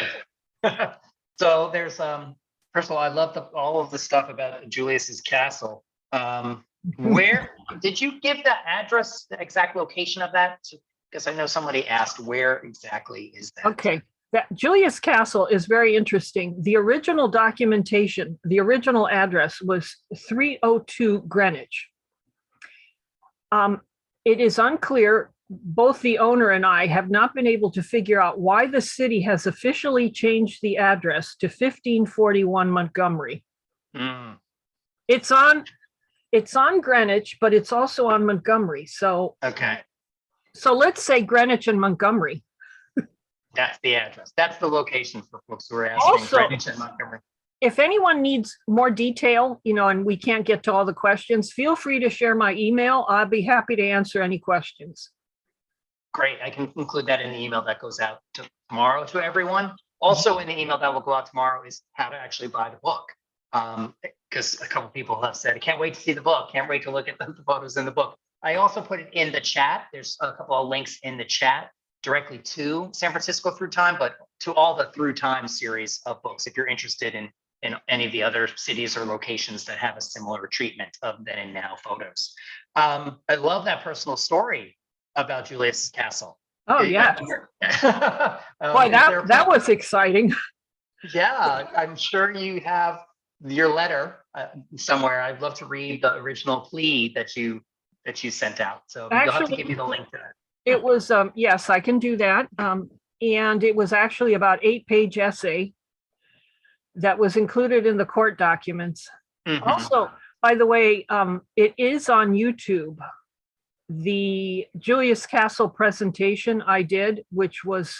S1: So there's, first of all, I love all of the stuff about Julius's castle. Where, did you give the address, the exact location of that? Because I know somebody asked, where exactly is that?
S2: Okay. That Julius Castle is very interesting. The original documentation, the original address was 302 Greenwich. It is unclear, both the owner and I have not been able to figure out why the city has officially changed the address to 1541 Montgomery. It's on It's on Greenwich, but it's also on Montgomery. So
S1: Okay,
S2: let's say Greenwich and Montgomery.
S1: that's the address. That's the location for folks who are asking.
S2: Also,
S1: Greenwich and Montgomery.
S2: if anyone needs more detail, and we can't get to all the questions, feel free to share my email. I'll be happy to answer any questions.
S1: Great. I can include that in the email that goes out tomorrow to everyone. Also in the email that will go out tomorrow is how to actually buy the book. Because a couple people have said, I can't wait to see the book. Can't wait to look at the photos in the book. I also put it in the chat. There's a couple of links in the chat directly to San Francisco Through Time, but to all the Through Time series of books, if you're interested in any of the other cities or locations that have a similar treatment of then and now photos. I love that personal story about Julius Castle.
S2: Oh, yeah. Boy, that was exciting.
S1: Yeah, I'm sure you have your letter somewhere. I'd love to read the original plea that you sent out. So you'll have to give me the link to that.
S2: It was, yes, I can do that. And it was actually about 8-page essay that was included in the court documents.
S1: Mhm.
S2: Also, by the way, it is on YouTube. The Julius Castle presentation I did, which was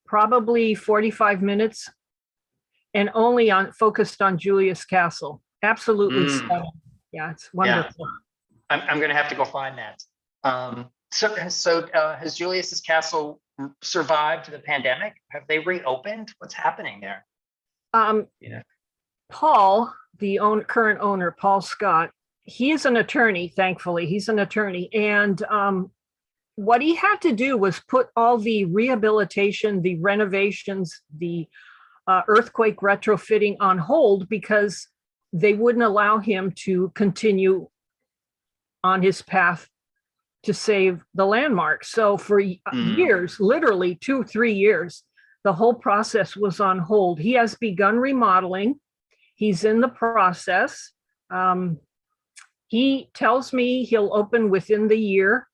S2: probably 45 minutes and only focused on Julius Castle. Absolutely stunning. Yeah, it's wonderful.
S1: I'm going to have to go find that. So has Julius's Castle survived the pandemic? Have they reopened? What's happening there?
S2: Paul, the current owner, Paul Scott, he is an attorney, thankfully. He's an attorney. And what he had to do was put all the rehabilitation, the renovations, the earthquake retrofitting on hold because they wouldn't allow him to continue on his path to save the landmark. So for years, literally 2-3 years, the whole process was on hold. He has begun remodeling. He's in the process. He tells me he'll open within the year.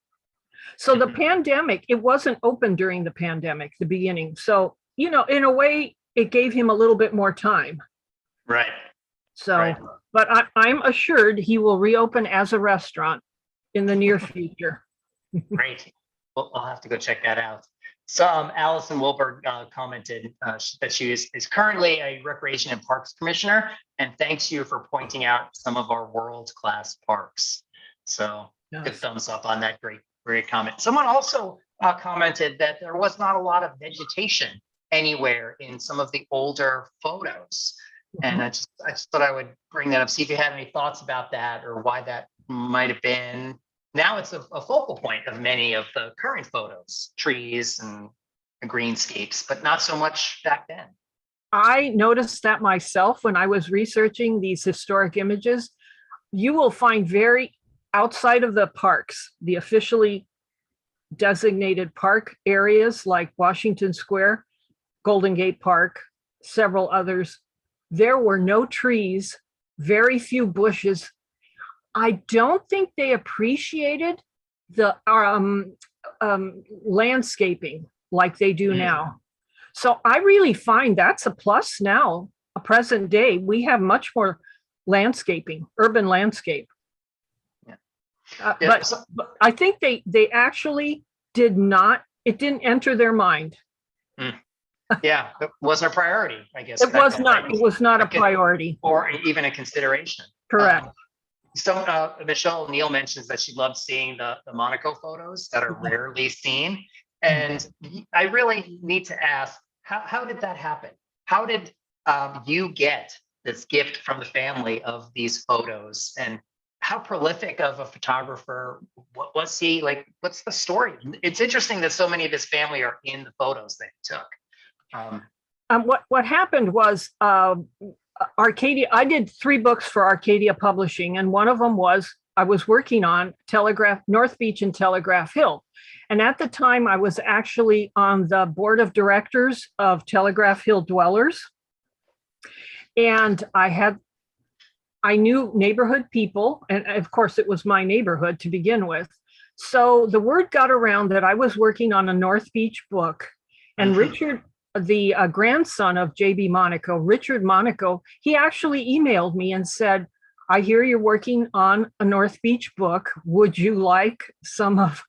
S2: So the pandemic, it wasn't open during the pandemic, the beginning. So, in a way, it gave him a little bit more time.
S1: Right.
S2: So,
S1: right.
S2: But I'm assured he will reopen as a restaurant in the near future.
S1: Great. Well, I'll have to go check that out. So Allison Wilbur commented that she is currently a Recreation and Parks Commissioner, and thanks you for pointing out some of our world-class parks. So good thumbs up on that great comment. Someone also commented that there was not a lot of vegetation anywhere in some of the older photos. And I just thought I would bring that up, see if you had any thoughts about that or why that might have been. Now it's a focal point of many of the current photos, trees and greenscapes, but not so much back then.
S2: I noticed that myself when I was researching these historic images. You will find very outside of the parks, the officially designated park areas like Washington Square, Golden Gate Park, several others. There were no trees, very few bushes. I don't think they appreciated the landscaping like they do now. So I really find that's a plus now, a present day. We have much more landscaping, urban landscape. But I think they actually did not, it didn't enter their mind.
S1: Yeah, it wasn't a priority, I guess.
S2: It was not a priority.
S1: Or even a consideration.
S2: Correct.
S1: So Michelle O'Neill mentions that she loves seeing the Monaco photos that are rarely seen. And I really need to ask, how did that happen? How did you get this gift from the family of these photos? And how prolific of a photographer was he? Like, what's the story? It's interesting that so many of his family are in the photos that he took.
S2: What happened was Arcadia, I did 3 books for Arcadia Publishing, and one of them was I was working on Telegraph, North Beach and Telegraph Hill. And at the time, I was actually on the board of directors of Telegraph Hill Dwellers. And I knew neighborhood people, and of course, it was my neighborhood to begin with. So the word got around that I was working on a North Beach book, and Richard, the grandson of J.B. Monaco, Richard Monaco, he actually emailed me and said, I hear you're working on a North Beach book. Would you like some of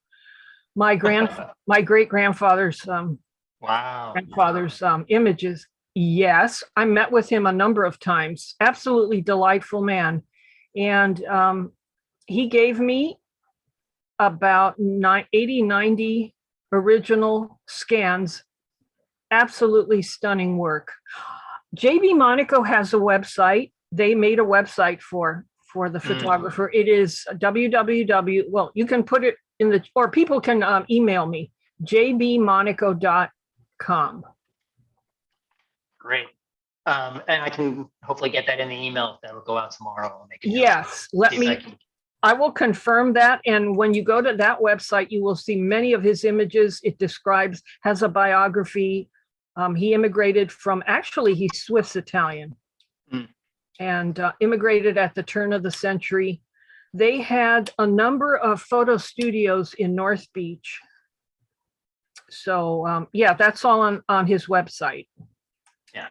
S2: my great grandfather's
S1: Wow.
S2: images? Yes, I met with him a number of times. Absolutely delightful man. And he gave me about 80, 90 original scans. Absolutely stunning work. JB Monaco has a website. They made a website for the photographer. It is www. Well, you can put it in the, or people can email me, jbmonaco.com.
S1: Great. And I can hopefully get that in the email if that'll go out tomorrow. I'll make it.
S2: Yes, I will confirm that. And when you go to that website, you will see many of his images. It has a biography. He immigrated from, actually, he's Swiss Italian and immigrated at the turn of the century. They had a number of photo studios in North Beach. So yeah, that's all on his website.
S1: Yeah.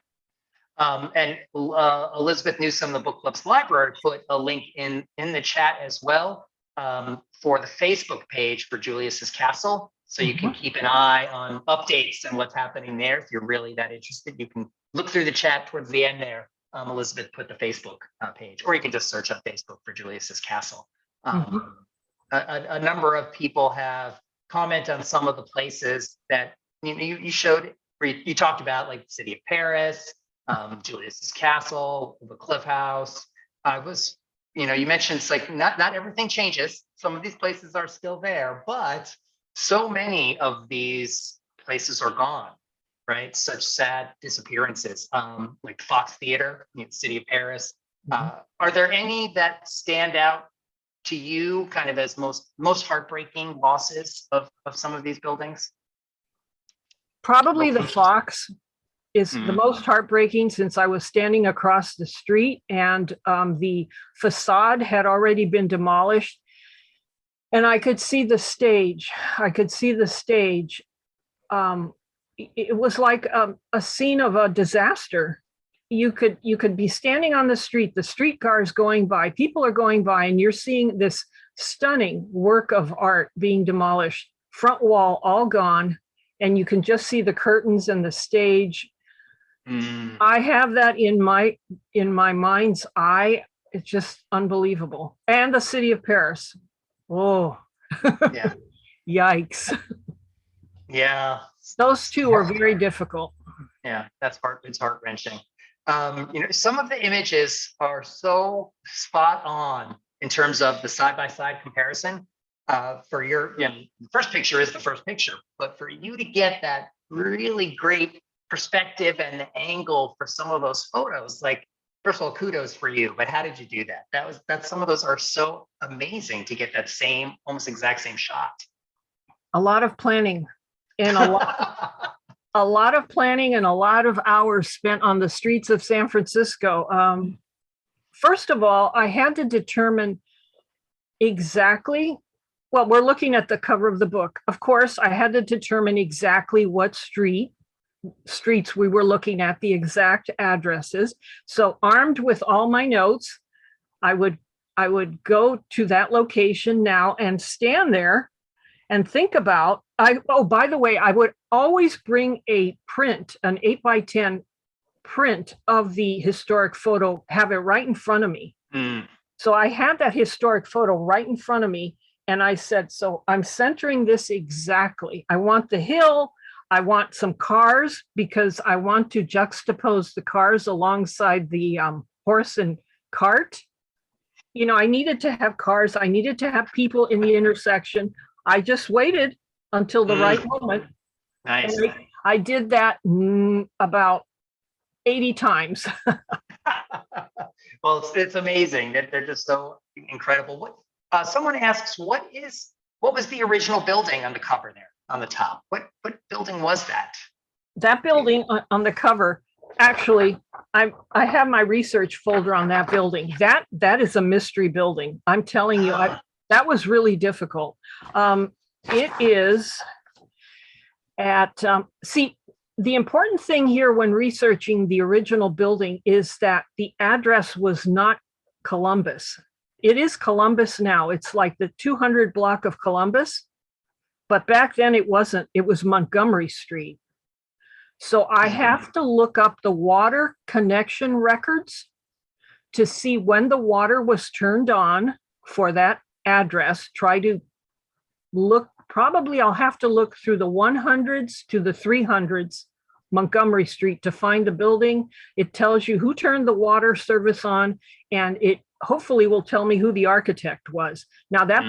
S1: And Elizabeth Newsom, the book club's library, put a link in the chat as well for the Facebook page for Julius's Castle. So you can keep an eye on updates and what's happening there. If you're really that interested, you can look through the chat towards the end there. Elizabeth put the Facebook page, or you can just search on Facebook for Julius's Castle. A number of people have commented on some of the places that you showed, you talked about, like the city of Paris, Julius's Castle, the Cliff House. You mentioned it's like not everything changes. Some of these places are still there, but so many of these places are gone, right? Such sad disappearances, like Fox Theater, city of Paris. Are there any that stand out to you kind of as most heartbreaking losses of some of these buildings?
S2: Probably the Fox is the most heartbreaking, since I was standing across the street and the facade had already been demolished. And I could see the stage. It was like a scene of a disaster. You could be standing on the streetcars going by, people are going by, and you're seeing this stunning work of art being demolished, front wall all gone, and you can just see the curtains and the stage. I have that in my mind's eye. It's just unbelievable. And the city of Paris. Oh,
S1: yeah.
S2: Yikes.
S1: Yeah.
S2: Those two are very difficult.
S1: Yeah, it's heart-wrenching. Some of the images are so spot on in terms of the side-by-side comparison. For your, the first picture is the first picture, but for you to get that really great perspective and the angle for some of those photos, like, first of all, kudos for you, but how did you do that? Some of those are so amazing to get that almost exact same shot.
S2: A lot of planning and a lot of planning and a lot of hours spent on the streets of San Francisco. First of all, I had to determine exactly, well, we're looking at the cover of the book. Of course, I had to determine exactly what streets we were looking at, the exact addresses. So armed with all my notes, I would go to that location now and stand there and think about, by the way, I would always bring a print, an 8x10 print of the historic photo, have it right in front of me. So I had that historic photo right in front of me. And I said, so I'm centering this exactly. I want the hill. I want some cars, because I want to juxtapose the cars alongside the horse and cart. I needed to have cars. I needed to have people in the intersection. I just waited until the right moment.
S1: Nice.
S2: I did that about 80 times.
S1: Well, it's amazing that they're just so incredible. Someone asks, what was the original building on the cover there on the top? What building was that?
S2: That building on the cover, actually, I have my research folder on that building. That is a mystery building. I'm telling you, that was really difficult. It is at, the important thing here when researching the original building is that the address was not Columbus. It is Columbus now. It's like the 200 block of Columbus, but back then it wasn't. It was Montgomery Street. So I have to look up the water connection records to see when the water was turned on for that address. Try to look, probably I'll have to look through the 100s to the 300s, Montgomery Street, to find the building. It tells you who turned the water service on, and it hopefully will tell me who the architect was. Now that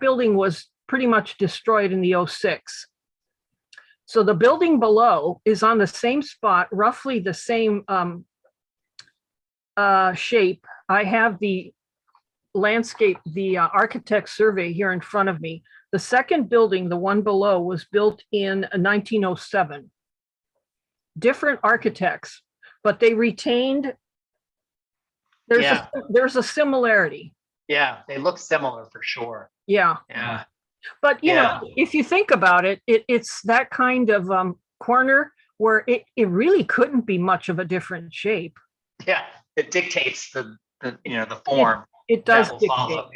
S2: building was pretty much destroyed in the '06. So the building below is on the same spot, roughly the same shape. I have the landscape, the architect survey here in front of me. The second building, the one below, was built in 1907. Different architects, but they retained, there's a similarity.
S1: Yeah, they look similar for sure.
S2: Yeah.
S1: Yeah.
S2: But, you know, if you think about it, it's that kind of corner where it really couldn't be much of a different shape.
S1: Yeah, it dictates the form.
S2: It does
S1: that will
S2: dictate.
S1: follow.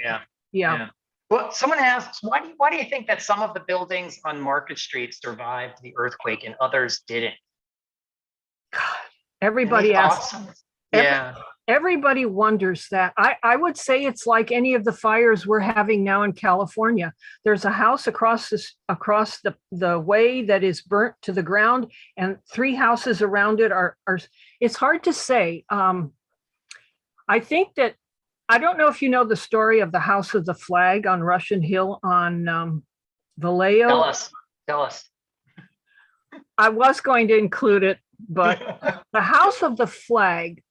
S2: Yeah.
S1: Well, someone asks, why do you think that some of the buildings on Market Street survived the earthquake and others didn't?
S2: God, everybody asks.
S1: Yeah.
S2: Everybody wonders that. I would say it's like any of the fires we're having now in California. There's a house across the way that is burnt to the ground, and 3 houses around it are it's hard to say. I think that, I don't know if you know the story of the House of the Flag on Russian Hill on Vallejo.
S1: Tell us.
S2: I was going to include it, but the House of the Flag,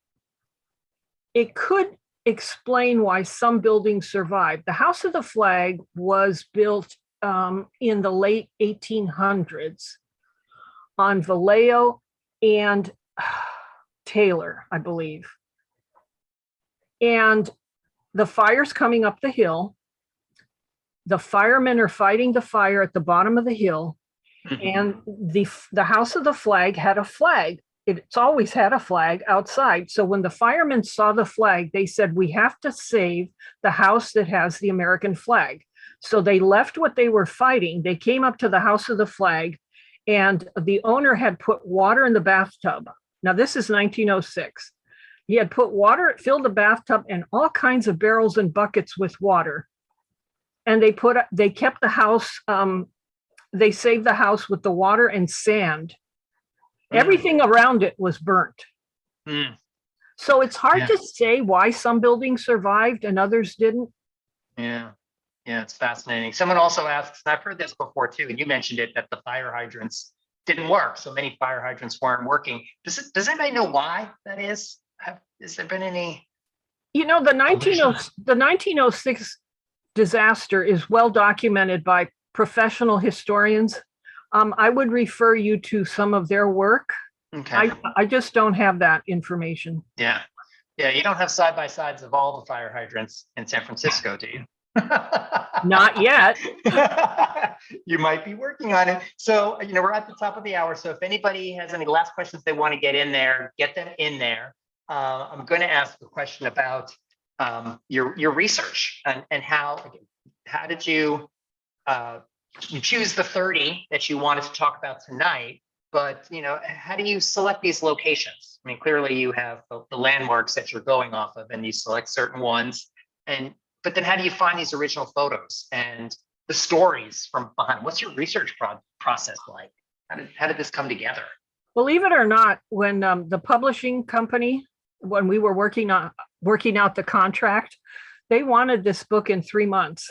S2: it could explain why some buildings survived. The House of the Flag was built in the late 1800s on Vallejo and Taylor, I believe. And the fire's coming up the hill. The firemen are fighting the fire at the bottom of the hill. And the House of the Flag had a flag. It's always had a flag outside. So when the firemen saw the flag, they said, we have to save the house that has the American flag. So they left what they were fighting. They came up to the House of the Flag, and the owner had put water in the bathtub. Now, this is 1906. He had put water, filled the bathtub, and all kinds of barrels and buckets with water. And they kept the house, they saved the house with the water and sand. Everything around it was burnt. So it's hard to say why some buildings survived and others didn't. Yeah,
S1: it's fascinating. Someone also asks, and I've heard this before too, and you mentioned it, that the fire hydrants didn't work. So many fire hydrants weren't working. Does anybody know why that is? Has there been any?
S2: You know, the 1906 disaster is well documented by professional historians. I would refer you to some of their work.
S1: Okay.
S2: I just don't have that information.
S1: Yeah. You don't have side-by-sides of all the fire hydrants in San Francisco, do you?
S2: Not yet.
S1: You might be working on it. So, we're at the top of the hour. So if anybody has any last questions they want to get in there, get them in there. I'm going to ask a question about your research and how did you choose the 30 that you wanted to talk about tonight, but how do you select these locations? I mean, clearly you have the landmarks that you're going off of, and you select certain ones, but then how do you find these original photos and the stories from behind? What's your research process like? How did this come together?
S2: Believe it or not, when the publishing company, when we were working out the contract, they wanted this book in 3 months.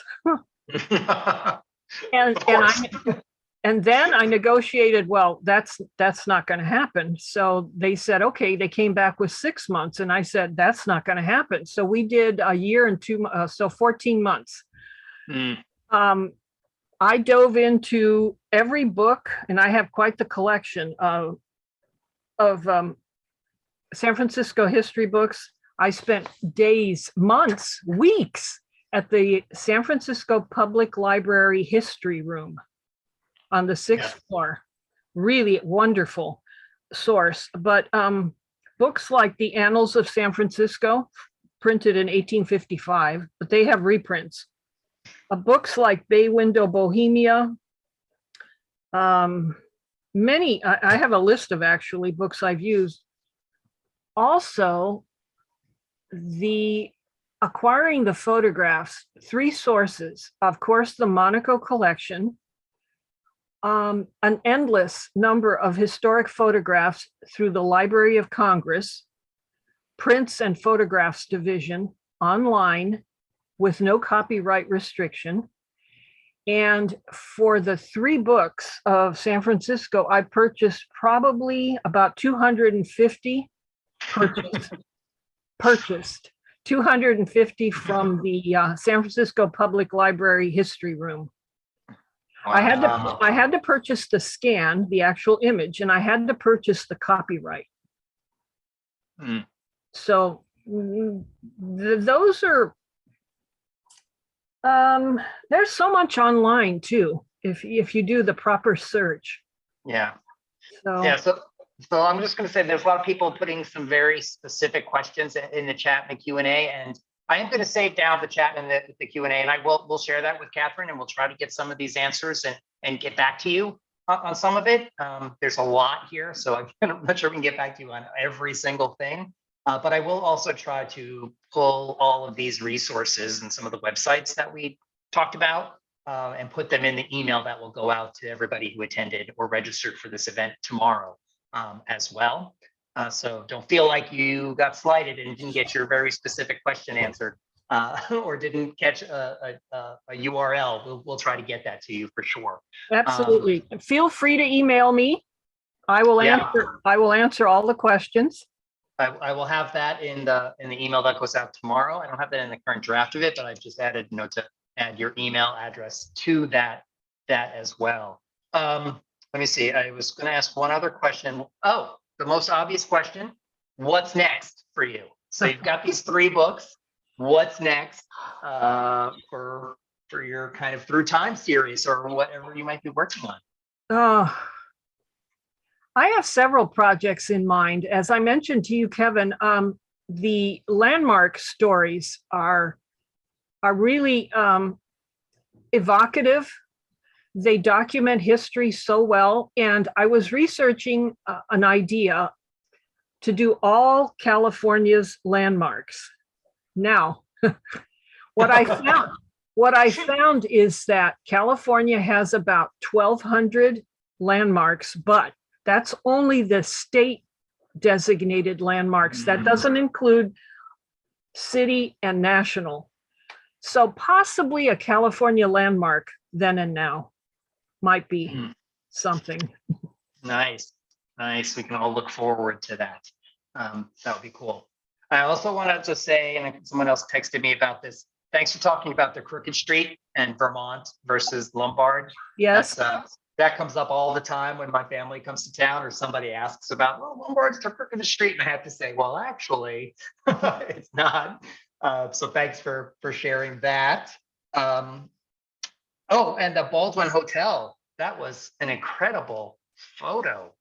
S2: And then I negotiated, well, that's not going to happen. So they said, okay, they came back with 6 months. And I said, that's not going to happen. So we did a year and 2, so 14 months. I dove into every book, and I have quite the collection of San Francisco history books. I spent days, months, weeks at the San Francisco Public Library History Room on the 6th floor. Really wonderful source. But books like The Annals of San Francisco, printed in 1855, but they have reprints. Books like Bay Window Bohemia, many, I have a list of actually books I've used. Also, the acquiring the photographs, 3 sources, of course, the Monaco collection, an endless number of historic photographs through the Library of Congress, Prints and Photographs Division online with no copyright restriction. And for the 3 books of San Francisco, I purchased probably about 250 purchased 250 from the San Francisco Public Library History Room.
S1: Wow.
S2: I had to purchase the scan, the actual image, and I had to purchase the copyright. So those are, there's so much online too, if you do the proper search.
S1: Yeah.
S2: So,
S1: Yeah. So I'm just going to say there's a lot of people putting some very specific questions in the chat and the Q&A, and I am going to save down the chat and the Q&A, and we'll share that with Catherine, and we'll try to get some of these answers and get back to you on some of it. There's a lot here, so I'm not sure we can get back to you on every single thing. But I will also try to pull all of these resources and some of the websites that we talked about and put them in the email that will go out to everybody who attended or registered for this event tomorrow as well. So don't feel like you got slighted and didn't get your very specific question answered or didn't catch a URL. We'll try to get that to you for sure.
S2: absolutely. Feel free to email me. I will answer all the questions.
S1: I will have that in the email that goes out tomorrow. I don't have that in the current draft of it, but I've just added a note to add your email address to that as well. Let me see. I was going to ask one other question. Oh, the most obvious question: what's next for you? So you've got these 3 books. What's next for your kind of Through Time series or whatever you might be working on?
S2: I have several projects in mind. As I mentioned to you, Kevin, the landmark stories are really evocative. They document history so well. And I was researching an idea to do all California's landmarks. Now, what I found is that California has about 1,200 landmarks, but that's only the state designated landmarks. That doesn't include city and national. So possibly a California landmark then and now might be something.
S1: Nice. We can all look forward to that. That would be cool. I also wanted to say, and someone else texted me about this, thanks for talking about the Crooked Street and Vermont versus Lombard.
S2: Yes.
S1: That comes up all the time when my family comes to town or somebody asks about, well, Lombard's the Crooked Street. And I have to say, well, actually, it's not. So thanks for sharing that. And the Baldwin Hotel. That was an incredible photo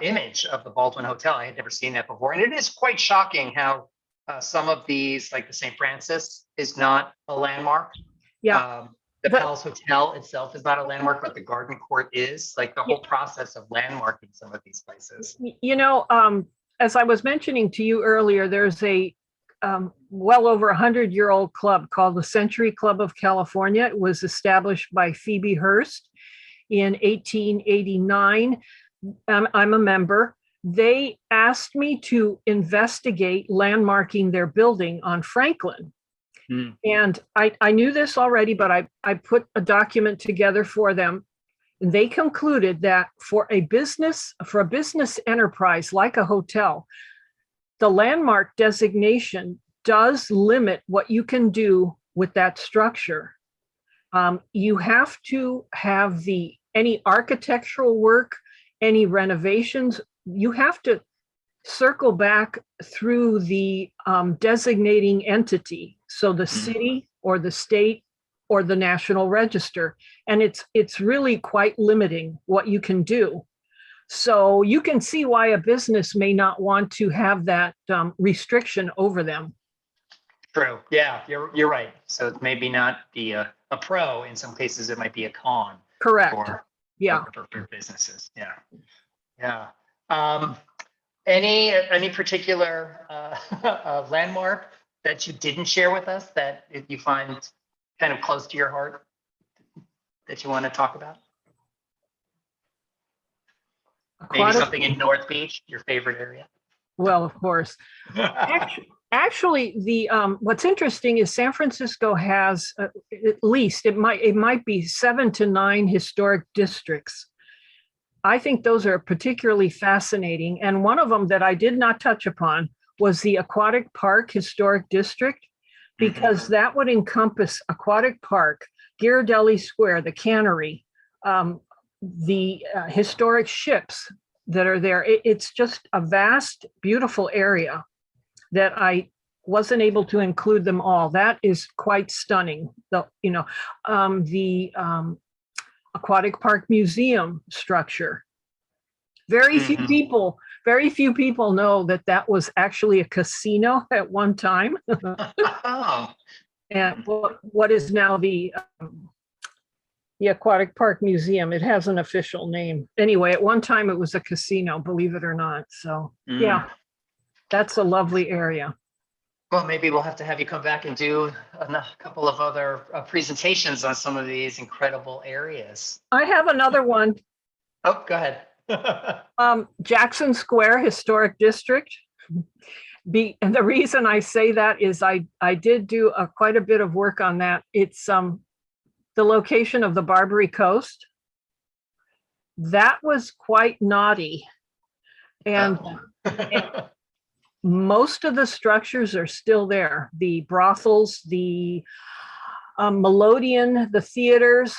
S1: image of the Baldwin Hotel. I had never seen that before. And it is quite shocking how some of these, like the St. Francis, is not a landmark.
S2: Yeah.
S1: The Palace Hotel itself is not a landmark, but the Garden Court is. Like the whole process of landmarking some of these places.
S2: You know, as I was mentioning to you earlier, there's a well over 100-year-old club called the Century Club of California. It was established by Phoebe Hearst in 1889. I'm a member. They asked me to investigate landmarking their building on Franklin. And I knew this already, but I put a document together for them. And they concluded that for a business enterprise like a hotel, the landmark designation does limit what you can do with that structure. You have to have any architectural work, any renovations, you have to circle back through the designating entity. So the city or the state or the National Register. And it's really quite limiting what you can do. So you can see why a business may not want to have that restriction over them.
S1: True. Yeah, you're right. So it maybe not be a pro. In some cases, it might be a con
S2: Correct.
S1: for
S2: Yeah.
S1: for businesses. Yeah. Yeah. Um, any particular landmark that you didn't share with us that you find kind of close to your heart that you want to talk about? Maybe
S2: Aquatic,
S1: something in North Beach, your favorite area.
S2: well, of course. Actually, the what's interesting is San Francisco has at least it might be 7 to 9 historic districts. I think those are particularly fascinating, and one of them that I did not touch upon was the Aquatic Park Historic District, because that would encompass Aquatic Park, Ghirardelli Square, the Cannery, the historic ships that are there. It's just a vast, beautiful area that I wasn't able to include them all. That is quite stunning. The Aquatic Park Museum structure. Very few people know that that was actually a casino at one time. And what is now the Aquatic Park Museum. It has an official name. Anyway, at one time it was a casino, believe it or not. So yeah, that's a lovely area.
S1: Well, maybe we'll have to have you come back and do a couple of other presentations on some of these incredible areas.
S2: I have another one.
S1: Oh, go ahead.
S2: Jackson Square Historic District. And the reason I say that is I did do quite a bit of work on that. It's the location of the Barbary Coast. That was quite naughty. And most of the structures are still there. The brothels, the Melodeon, the theaters,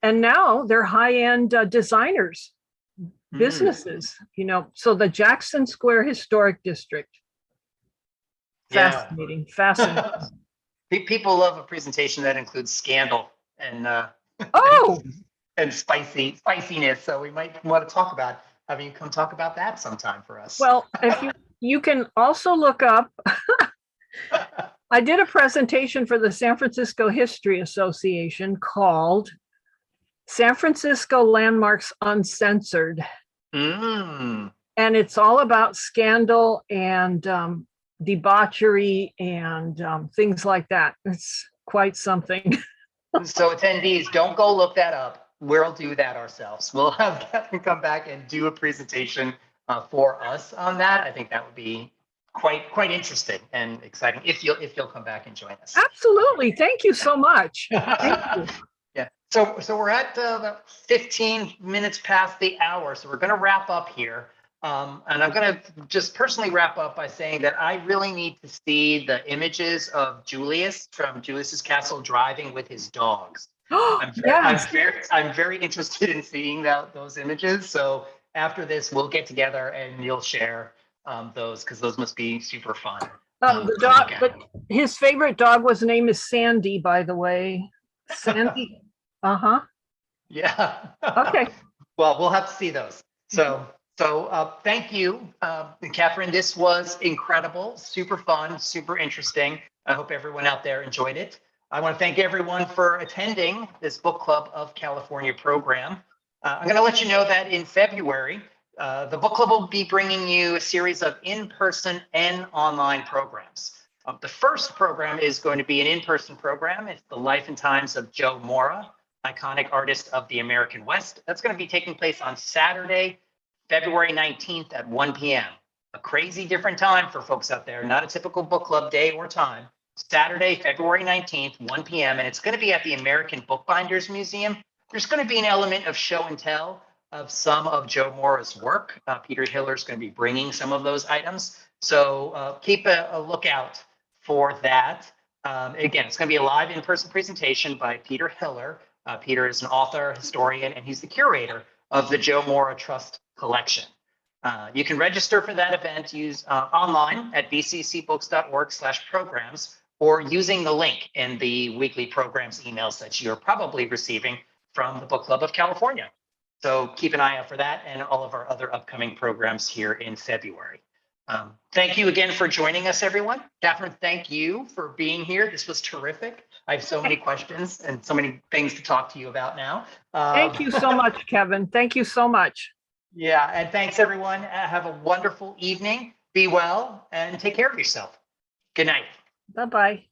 S2: and now they're high-end designers, businesses, so the Jackson Square Historic District. Fascinating.
S1: People love a presentation that includes scandal and and spiciness. So we might want to talk about having you come talk about that sometime for us.
S2: Well, if you can also look up, I did a presentation for the San Francisco History Association called San Francisco Landmarks Uncensored. And it's all about scandal and debauchery and things like that. It's quite something.
S1: So attendees, don't go look that up. We'll do that ourselves. We'll have Catherine come back and do a presentation for us on that. I think that would be quite interesting and exciting if you'll come back and join us.
S2: Absolutely. Thank you so much. Thank you.
S1: Yeah. So we're at about 15 minutes past the hour. So we're going to wrap up here. And I'm going to just personally wrap up by saying that I really need to see the images of Julius from Julius's Castle driving with his dogs. I'm very interested in seeing those images. So after this, we'll get together and you'll share those because those must be super fun.
S2: The dog, but his favorite dog was name is Sandy, by the way. Sandy.
S1: Yeah.
S2: Okay.
S1: Well, we'll have to see those. So thank you, Catherine. This was incredible, super fun, super interesting. I hope everyone out there enjoyed it. I want to thank everyone for attending this Book Club of California program. I'm going to let you know that in February, the book club will be bringing you a series of in-person and online programs. The first program is going to be an in-person program. It's the life and times of Joe Mora, iconic artist of the American West. That's going to be taking place on Saturday, February 19th at 1 p.m. A crazy different time for folks out there, not a typical book club day or time. Saturday, February 19th, 1 p.m. And it's going to be at the American Bookbinders Museum. There's going to be an element of show and tell of some of Joe Mora's work. Peter Hiller is going to be bringing some of those items. So keep a lookout for that. Again, it's going to be a live in-person presentation by Peter Hiller. Peter is an author, historian, and he's the curator of the Joe Mora Trust collection. You can register for that event online at bccbooks.org/programs or using the link in the weekly programs emails that you're probably receiving from the Book Club of California. So keep an eye out for that and all of our other upcoming programs here in February. Thank you again for joining us, everyone. Catherine, thank you for being here. This was terrific. I have so many questions and so many things to talk to you about now.
S2: Thank you so much, Kevin. Thank you so much.
S1: Yeah, and thanks everyone. Have a wonderful evening. Be well and take care of yourself. Good night.
S2: Bye-bye.